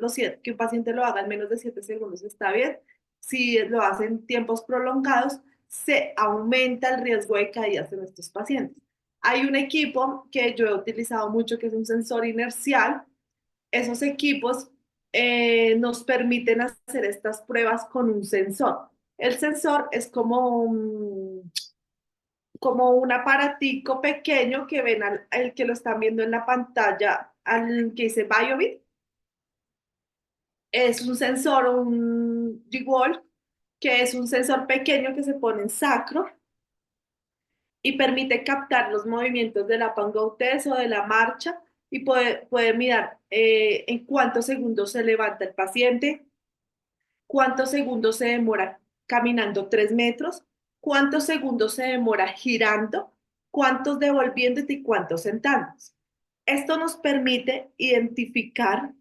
Speaker 3: que un paciente lo haga en menos de 7 segundos está bien. Si lo hace en tiempos prolongados, se aumenta el riesgo de caídas en estos pacientes. Hay un equipo que yo he utilizado mucho que es un sensor inercial. Esos equipos nos permiten hacer estas pruebas con un sensor. El sensor es como un aparatico pequeño que ven el que lo están viendo en la pantalla, al que dice BioBit. Es un sensor, un G-Wall, que es un sensor pequeño que se pone en sacro y permite captar los movimientos de la Pan-Go Test o de la marcha y puede mirar en cuántos segundos se levanta el paciente, cuántos segundos se demora caminando 3 metros, cuántos segundos se demora girando, cuántos devolviéndote y cuántos sentándote. Esto nos permite identificar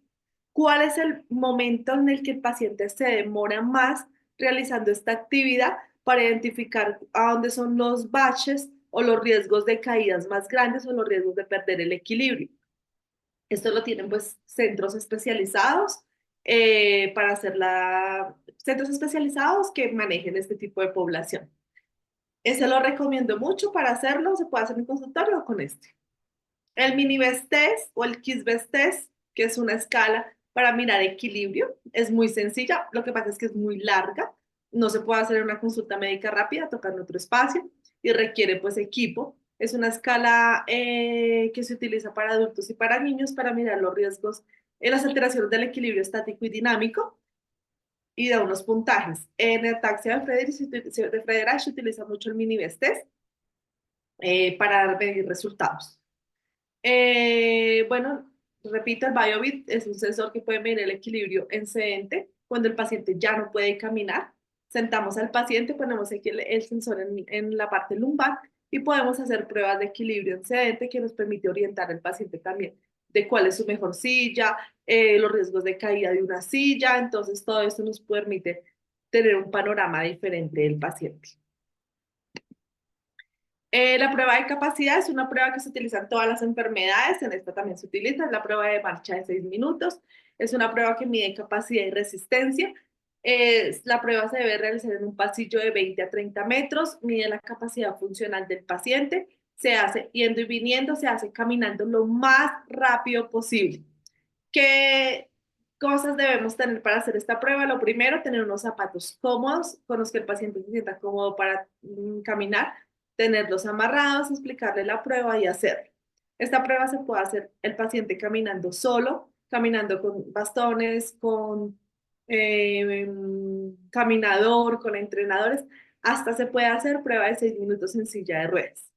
Speaker 3: cuál es el momento en el que el paciente se demora más realizando esta actividad para identificar a dónde son los baches o los riesgos de caídas más grandes o los riesgos de perder el equilibrio. Esto lo tienen pues centros especializados para hacer centros especializados que manejen este tipo de población. Ese lo recomiendo mucho para hacerlo, se puede hacer en consultorio o con este. El mini best test o el kiss best test, que es una escala para mirar equilibrio, es muy sencilla, lo que pasa es que es muy larga, no se puede hacer en una consulta médica rápida, tocando otro espacio y requiere pues equipo. Es una escala que se utiliza para adultos y para niños para mirar los riesgos en las alteraciones del equilibrio estático y dinámico y da unos puntajes. En el ataxia de Friedreich se utiliza mucho el mini best test para medir resultados. Bueno, repito, el BioBit es un sensor que puede medir el equilibrio en sedente cuando el paciente ya no puede caminar. Sentamos al paciente, ponemos aquí el sensor en la parte lumbar y podemos hacer pruebas de equilibrio en sedente que nos permite orientar al paciente también de cuál es su mejor silla, los riesgos de caída de una silla. Entonces, todo esto nos permite tener un panorama diferente del paciente. La prueba de capacidad es una prueba que se utiliza en todas las enfermedades, en esta también se utiliza, es la prueba de marcha de 6 minutos, es una prueba que mide capacidad y resistencia. La prueba se debe realizar en un pasillo de 20 a 30 metros, mide la capacidad funcional del paciente, se hace yendo y viniendo, se hace caminando lo más rápido posible. ¿Qué cosas debemos tener para hacer esta prueba? Lo primero, tener unos zapatos cómodos con los que el paciente se sienta cómodo para caminar, tenerlos amarrados, explicarle la prueba y hacerlo. Esta prueba se puede hacer el paciente caminando solo, caminando con bastones, con caminador, con entrenadores. Hasta se puede hacer prueba de 6 minutos en silla de ruedas.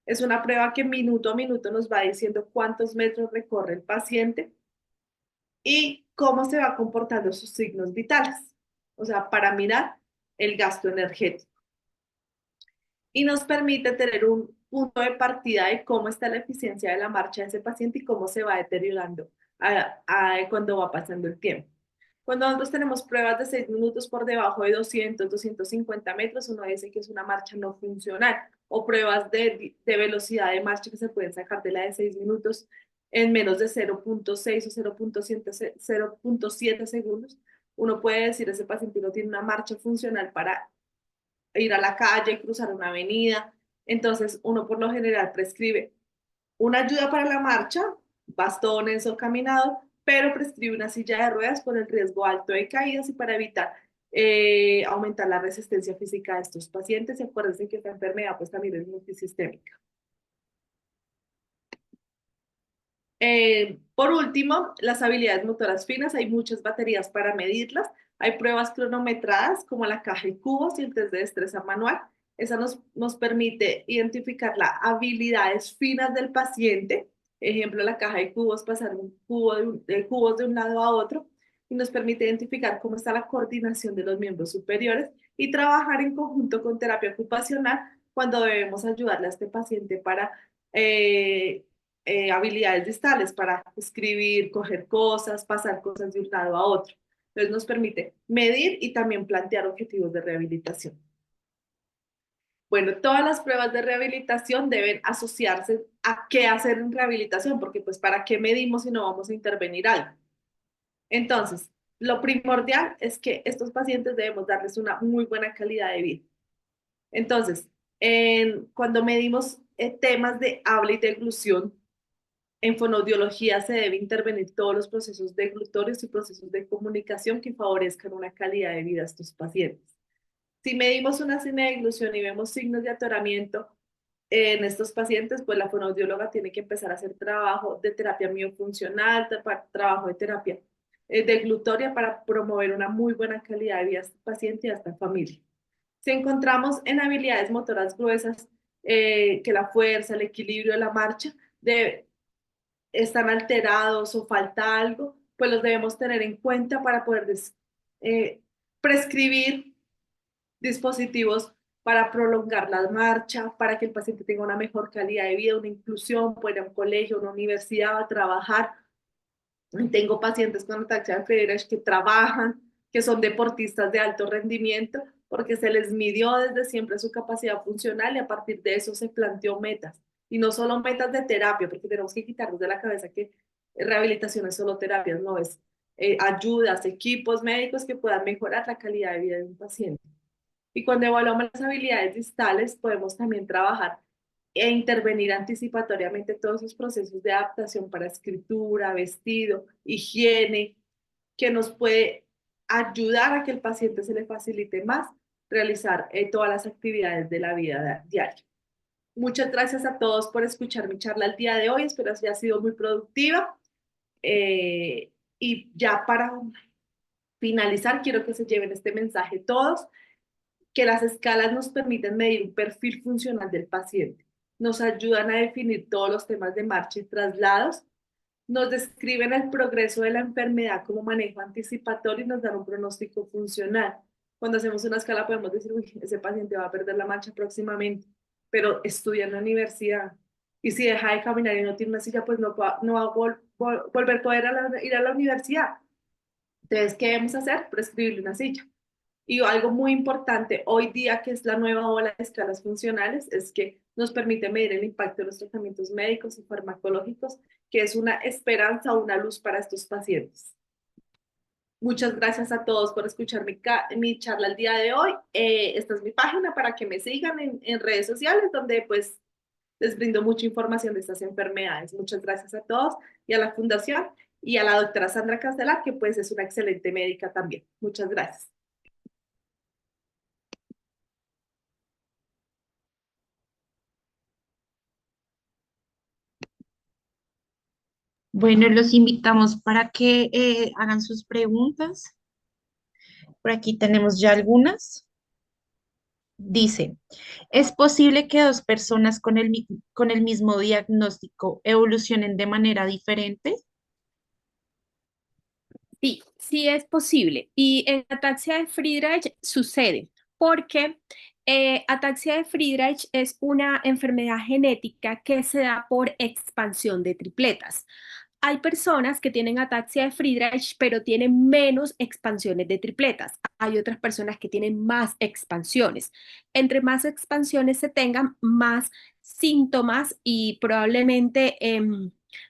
Speaker 3: Es una prueba que minuto a minuto nos va diciendo cuántos metros recorre el paciente y cómo se va comportando sus signos vitales, o sea, para mirar el gasto energético. Y nos permite tener un punto de partida de cómo está la eficiencia de la marcha de ese paciente y cómo se va deteriorando cuando va pasando el tiempo. Cuando nosotros tenemos pruebas de 6 minutos por debajo de 200, 250 metros, uno dice que es una marcha no funcional, o pruebas de velocidad de marcha que se pueden sacar de la de 6 minutos en menos de 0.6 o 0.7 segundos. Uno puede decir ese paciente no tiene una marcha funcional para ir a la calle, cruzar una avenida. Entonces, uno por lo general prescribe una ayuda para la marcha, bastones o caminado, pero prescribe una silla de ruedas por el riesgo alto de caídas y para evitar aumentar la resistencia física de estos pacientes. Y acuérdense que esta enfermedad pues también es multisistémica. Por último, las habilidades motoras finas, hay muchas baterías para medirlas. Hay pruebas cronometradas como la caja y cubos y el test de destreza manual. Esa nos permite identificar las habilidades finas del paciente. Ejemplo, la caja de cubos, pasar un cubo de cubos de un lado a otro y nos permite identificar cómo está la coordinación de los miembros superiores y trabajar en conjunto con terapia ocupacional cuando debemos ayudarle a este paciente para habilidades distales para escribir, coger cosas, pasar cosas de un lado a otro. Entonces nos permite medir y también plantear objetivos de rehabilitación. Bueno, todas las pruebas de rehabilitación deben asociarse a qué hacer en rehabilitación, porque pues para qué medimos si no vamos a intervenir algo. Entonces, lo primordial es que estos pacientes debemos darles una muy buena calidad de vida. Entonces, cuando medimos temas de habla y deglución, en fonoaudiología se debe intervenir todos los procesos deglutorios y procesos de comunicación que favorezcan una calidad de vida a estos pacientes. Si medimos una cinedeglución y vemos signos de atoramiento en estos pacientes, pues la fonoaudióloga tiene que empezar a hacer trabajo de terapia miofuncional, trabajo de terapia deglutoria para promover una muy buena calidad de vida a este paciente y a esta familia. Si encontramos en habilidades motoras gruesas que la fuerza, el equilibrio de la marcha están alterados o falta algo, pues los debemos tener en cuenta para poder eh, prescribir dispositivos para prolongar la marcha, para que el paciente tenga una mejor calidad de vida, una inclusión, pueda ir a un colegio, una universidad, a trabajar. Tengo pacientes con ataxia de Friedreich que trabajan, que son deportistas de alto rendimiento, porque se les midió desde siempre su capacidad funcional y a partir de eso se planteó metas. Y no solo metas de terapia, porque tenemos que quitarnos de la cabeza que rehabilitación es solo terapias, no es ayudas, equipos médicos que puedan mejorar la calidad de vida de un paciente. Y cuando evaluamos las habilidades distales, podemos también trabajar e intervenir anticipatoriamente todos esos procesos de adaptación para escritura, vestido, higiene, que nos puede ayudar a que el paciente se le facilite más realizar todas las actividades de la vida diaria. Muchas gracias a todos por escuchar mi charla el día de hoy. Espero que haya sido muy productiva. Y ya para finalizar, quiero que se lleven este mensaje todos que las escalas nos permiten medir un perfil funcional del paciente, nos ayudan a definir todos los temas de marcha y traslados, nos describen el progreso de la enfermedad como manejo anticipatorio y nos dan un pronóstico funcional. Cuando hacemos una escala podemos decir, uy, ese paciente va a perder la marcha próximamente, pero estudia en la universidad. Y si deja de caminar y no tiene una silla, pues no va a volver a poder ir a la universidad. Entonces, ¿qué debemos hacer? Prescribirle una silla. Y algo muy importante hoy día, que es la nueva ola de escalas funcionales, es que nos permite medir el impacto de los tratamientos médicos y farmacológicos, que es una esperanza, una luz para estos pacientes. Muchas gracias a todos por escuchar mi charla el día de hoy. Esta es mi página para que me sigan en redes sociales, donde pues les brindo mucha información de estas enfermedades. Muchas gracias a todos y a la Fundación y a la doctora Sandra Castelar, que pues es una excelente médica también. Muchas gracias.
Speaker 1: Bueno, los invitamos para que hagan sus preguntas. Por aquí tenemos ya algunas. Dice, ¿es posible que dos personas con el mismo diagnóstico evolucionen de manera diferente?
Speaker 2: Sí, sí es posible. Y en ataxia de Friedreich sucede porque ataxia de Friedreich es una enfermedad genética que se da por expansión de tripletas. Hay personas que tienen ataxia de Friedreich, pero tienen menos expansiones de tripletas. Hay otras personas que tienen más expansiones. Entre más expansiones se tengan, más síntomas y probablemente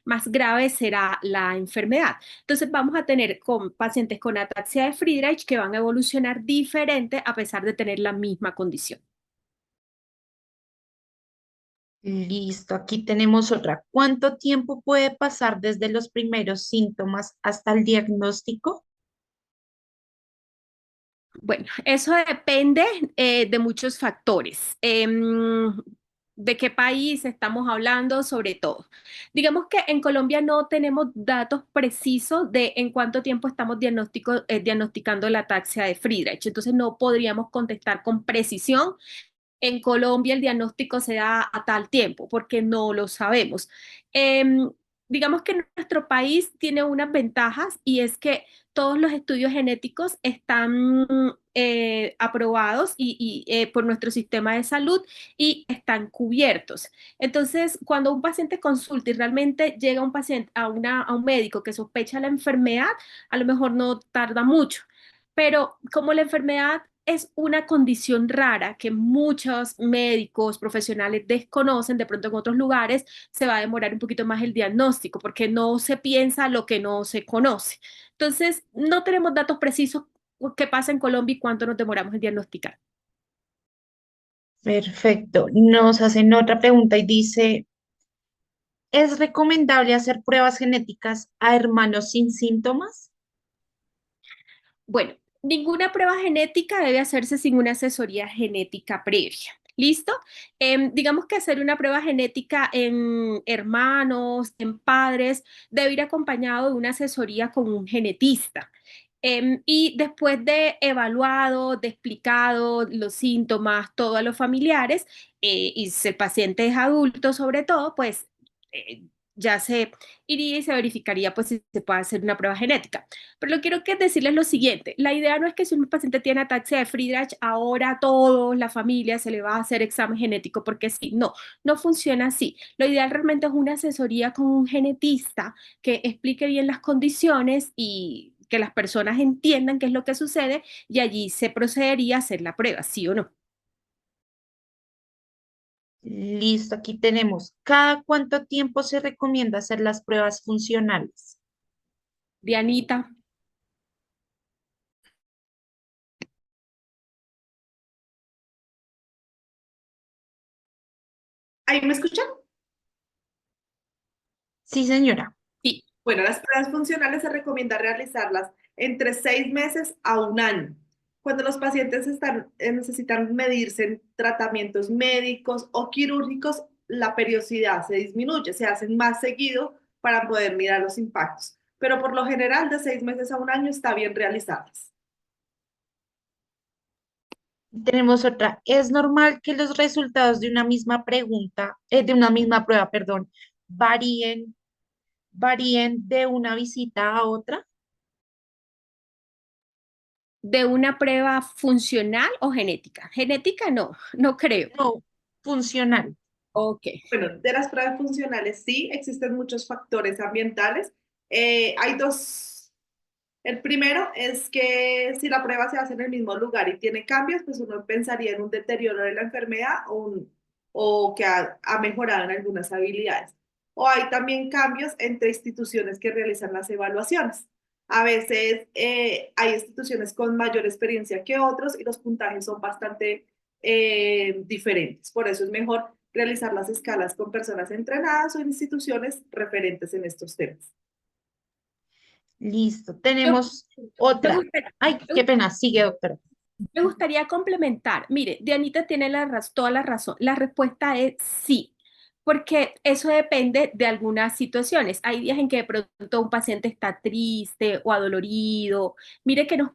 Speaker 2: más grave será la enfermedad. Entonces vamos a tener con pacientes con ataxia de Friedreich que van a evolucionar diferente a pesar de tener la misma condición.
Speaker 1: Listo, aquí tenemos otra. ¿Cuánto tiempo puede pasar desde los primeros síntomas hasta el diagnóstico?
Speaker 2: Bueno, eso depende de muchos factores. ¿De qué país estamos hablando? Sobre todo. Digamos que en Colombia no tenemos datos precisos de en cuánto tiempo estamos diagnosticando la ataxia de Friedreich. Entonces no podríamos contestar con precisión en Colombia el diagnóstico se da a tal tiempo, porque no lo sabemos. Eh, digamos que nuestro país tiene unas ventajas y es que todos los estudios genéticos están aprobados por nuestro sistema de salud y están cubiertos. Entonces, cuando un paciente consulta y realmente llega un paciente a un médico que sospecha la enfermedad, a lo mejor no tarda mucho. Pero como la enfermedad es una condición rara que muchos médicos profesionales desconocen, de pronto en otros lugares se va a demorar un poquito más el diagnóstico porque no se piensa lo que no se conoce. Entonces, no tenemos datos precisos qué pasa en Colombia y cuánto nos demoramos en diagnosticar.
Speaker 1: Perfecto. Nos hacen otra pregunta y dice, ¿es recomendable hacer pruebas genéticas a hermanos sin síntomas?
Speaker 2: Bueno, Ninguna prueba genética debe hacerse sin una asesoría genética previa. ¿Listo? Digamos que hacer una prueba genética en hermanos, en padres, debe ir acompañado de una asesoría con un genetista. Y después de evaluado, de explicado los síntomas, todo a los familiares, y si el paciente es adulto sobre todo, pues ya se iría y se verificaría pues si se puede hacer una prueba genética. Pero lo quiero que decirles lo siguiente, la idea no es que si un paciente tiene ataxia de Friedreich, ahora a toda la familia se le va a hacer examen genético, porque sí, no, no funciona así. Lo ideal realmente es una asesoría con un genetista que explique bien las condiciones y que las personas entiendan qué es lo que sucede y allí se procedería a hacer la prueba, ¿sí o no?
Speaker 1: Listo, aquí tenemos. ¿Cada cuánto tiempo se recomienda hacer las pruebas funcionales?
Speaker 2: Dianita,
Speaker 3: ¿Ahí me escuchan?
Speaker 1: Sí, señora.
Speaker 2: sí.
Speaker 3: Bueno, las pruebas funcionales se recomienda realizarlas entre 6 meses a un año. Cuando los pacientes necesitan medirse en tratamientos médicos o quirúrgicos, la periodicidad se disminuye, se hacen más seguido para poder mirar los impactos. Pero por lo general, de 6 meses a un año está bien realizarlas.
Speaker 1: Tenemos otra. ¿Es normal que los resultados de una misma pregunta, de una misma prueba, perdón, varíen, varíen de una visita a otra?
Speaker 2: ¿De una prueba funcional o genética? Genética no, no creo.
Speaker 1: No, funcional.
Speaker 2: Ok.
Speaker 3: Bueno, de las pruebas funcionales sí, existen muchos factores ambientales. Hay dos. El primero es que si la prueba se hace en el mismo lugar y tiene cambios, pues uno pensaría en un deterioro de la enfermedad o que ha mejorado en algunas habilidades. O hay también cambios entre instituciones que realizan las evaluaciones. A veces hay instituciones con mayor experiencia que otros y los puntajes son bastante diferentes. Por eso es mejor realizar las escalas con personas entrenadas o instituciones referentes en estos temas.
Speaker 1: Listo.
Speaker 2: Yo
Speaker 1: Tenemos
Speaker 2: me
Speaker 1: otra.
Speaker 2: gustaría,
Speaker 1: Ay, qué pena. Sigue, doctora.
Speaker 2: me gustaría complementar. Mire, Dianita tiene toda la razón. La respuesta es sí, porque eso depende de algunas situaciones. Hay días en que de pronto un paciente está triste o adolorido. Mire que nos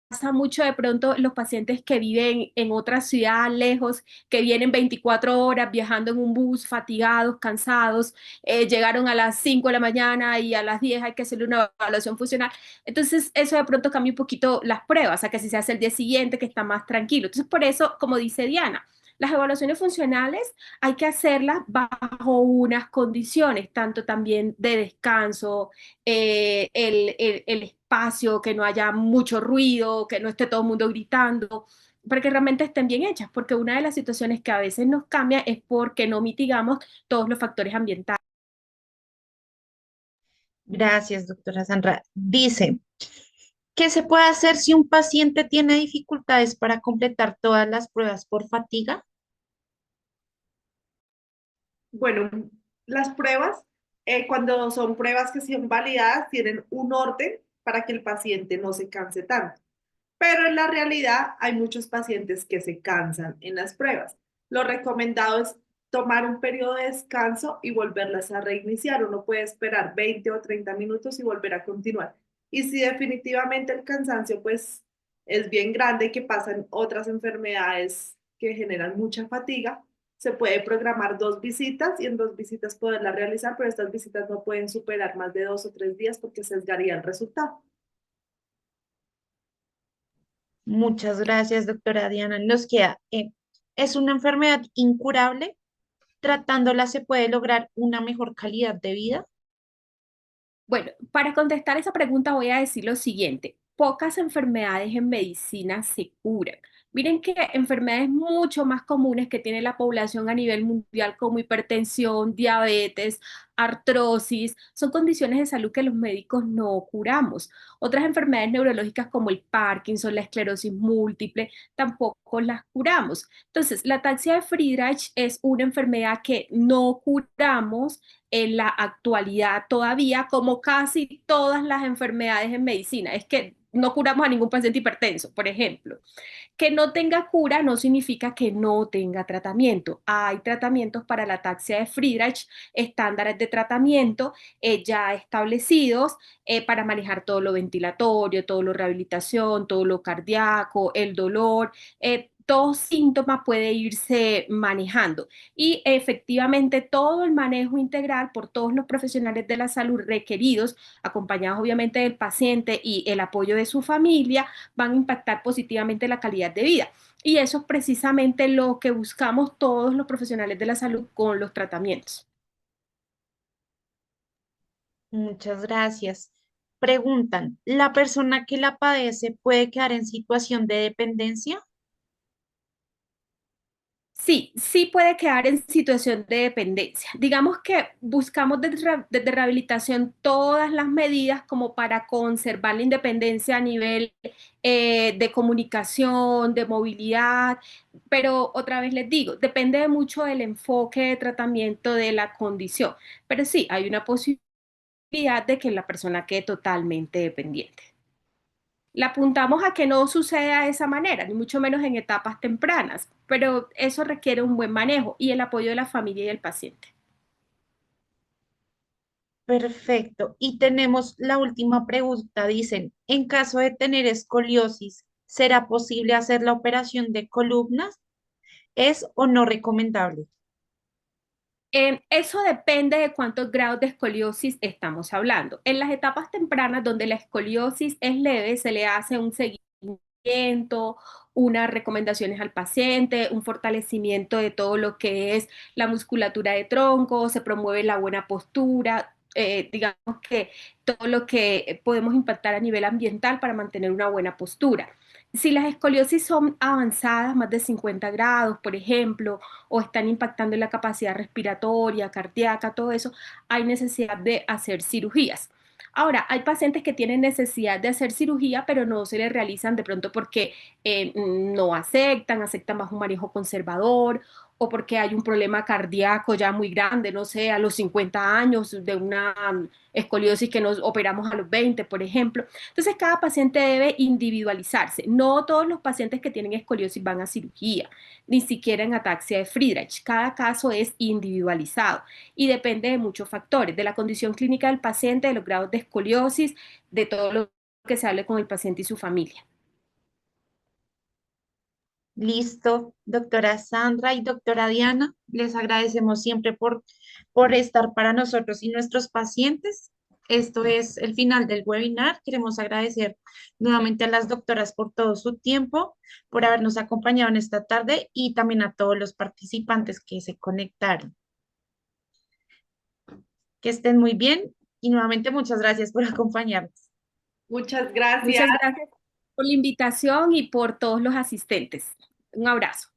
Speaker 2: pasa mucho de pronto los pacientes que viven en otra ciudad lejos, que vienen 24 horas viajando en un bus, fatigados, cansados, llegaron a las 5 de la mañana y a las 10 hay que hacerle una evaluación funcional. Entonces, eso de pronto cambia un poquito las pruebas, a que si se hace el día siguiente, que está más tranquilo. Entonces, por eso, como dice Diana, las evaluaciones funcionales hay que hacerlas bajo unas condiciones, tanto también de descanso, el espacio, que no haya mucho ruido, que no esté todo el mundo gritando, para que realmente estén bien hechas, porque una de las situaciones que a veces nos cambia es porque no mitigamos todos los factores ambientales.
Speaker 1: Gracias, doctora Sandra. Dice, ¿qué se puede hacer si un paciente tiene dificultades para completar todas las pruebas por fatiga?
Speaker 3: Bueno, las pruebas, cuando son pruebas que son validadas, tienen un orden para que el paciente no se canse tanto. Pero en la realidad hay muchos pacientes que se cansan en las pruebas. Lo recomendado es tomar un periodo de descanso y volverlas a reiniciar. Uno puede esperar 20 o 30 minutos y volver a continuar. Y si definitivamente el cansancio pues es bien grande, que pasan otras enfermedades que generan mucha fatiga, se puede programar 2 visitas y en 2 visitas poderla realizar, pero estas visitas no pueden superar más de 2 o 3 días porque sesgaría el resultado.
Speaker 1: Muchas gracias, doctora Diana. Nos queda, ¿es una enfermedad incurable? ¿Tratándola se puede lograr una mejor calidad de vida?
Speaker 2: Bueno, para contestar esa pregunta voy a decir lo siguiente. Pocas enfermedades en medicina se curan. Miren que enfermedades mucho más comunes que tiene la población a nivel mundial como hipertensión, diabetes, artrosis, son condiciones de salud que los médicos no curamos. Otras enfermedades neurológicas como el Parkinson, la esclerosis múltiple, tampoco las curamos. Entonces, la ataxia de Friedreich es una enfermedad que no curamos en la actualidad todavía, como casi todas las enfermedades en medicina. Es que no curamos a ningún paciente hipertenso, por ejemplo. Que no tenga cura no significa que no tenga tratamiento. Hay tratamientos para la ataxia de Friedreich, estándares de tratamiento ya establecidos para manejar todo lo ventilatorio, todo lo rehabilitación, todo lo cardíaco, el dolor. Todo síntoma puede irse manejando y efectivamente todo el manejo integral por todos los profesionales de la salud requeridos, acompañados obviamente del paciente y el apoyo de su familia, van a impactar positivamente la calidad de vida. Y eso es precisamente lo que buscamos todos los profesionales de la salud con los tratamientos.
Speaker 1: Muchas gracias. Preguntan, ¿la persona que la padece puede quedar en situación de dependencia?
Speaker 2: Sí, sí puede quedar en situación de dependencia. Digamos que buscamos desde rehabilitación todas las medidas como para conservar la independencia a nivel de comunicación, de movilidad, pero otra vez les digo, depende mucho del enfoque de tratamiento de la condición, pero sí, hay una posibilidad de que la persona quede totalmente dependiente. La apuntamos a que no suceda de esa manera, ni mucho menos en etapas tempranas, pero eso requiere un buen manejo y el apoyo de la familia y del paciente.
Speaker 1: Perfecto. Y tenemos la última pregunta. Dicen, en caso de tener escoliosis, ¿será posible hacer la operación de columnas? ¿Es o no recomendable?
Speaker 2: Eso depende de cuántos grados de escoliosis estamos hablando. En las etapas tempranas, donde la escoliosis es leve, se le hace un seguimiento, unas recomendaciones al paciente, un fortalecimiento de todo lo que es la musculatura de tronco, se promueve la buena postura, digamos que todo lo que podemos impactar a nivel ambiental para mantener una buena postura. Si las escoliosis son avanzadas, más de 50 grados, por ejemplo, o están impactando en la capacidad respiratoria, cardíaca, todo eso, hay necesidad de hacer cirugías. Ahora, hay pacientes que tienen necesidad de hacer cirugía, pero no se les realizan de pronto porque no aceptan más un manejo conservador o porque hay un problema cardíaco ya muy grande, no sé, a los 50 años de una escoliosis que nos operamos a los 20, por ejemplo. Entonces, cada paciente debe individualizarse. No todos los pacientes que tienen escoliosis van a cirugía, ni siquiera en ataxia de Friedreich. Cada caso es individualizado y depende de muchos factores, de la condición clínica del paciente, de los grados de escoliosis, de todo lo que se hable con el paciente y su familia.
Speaker 1: Listo, doctora Sandra y doctora Diana, les agradecemos siempre por estar para nosotros y nuestros pacientes. Esto es el final del webinar. Queremos agradecer nuevamente a las doctoras por todo su tiempo, por habernos acompañado en esta tarde y también a todos los participantes que se conectaron. Que estén muy bien y nuevamente muchas gracias por acompañarnos.
Speaker 3: Muchas gracias.
Speaker 2: Muchas gracias por la invitación y por todos los asistentes. Un abrazo.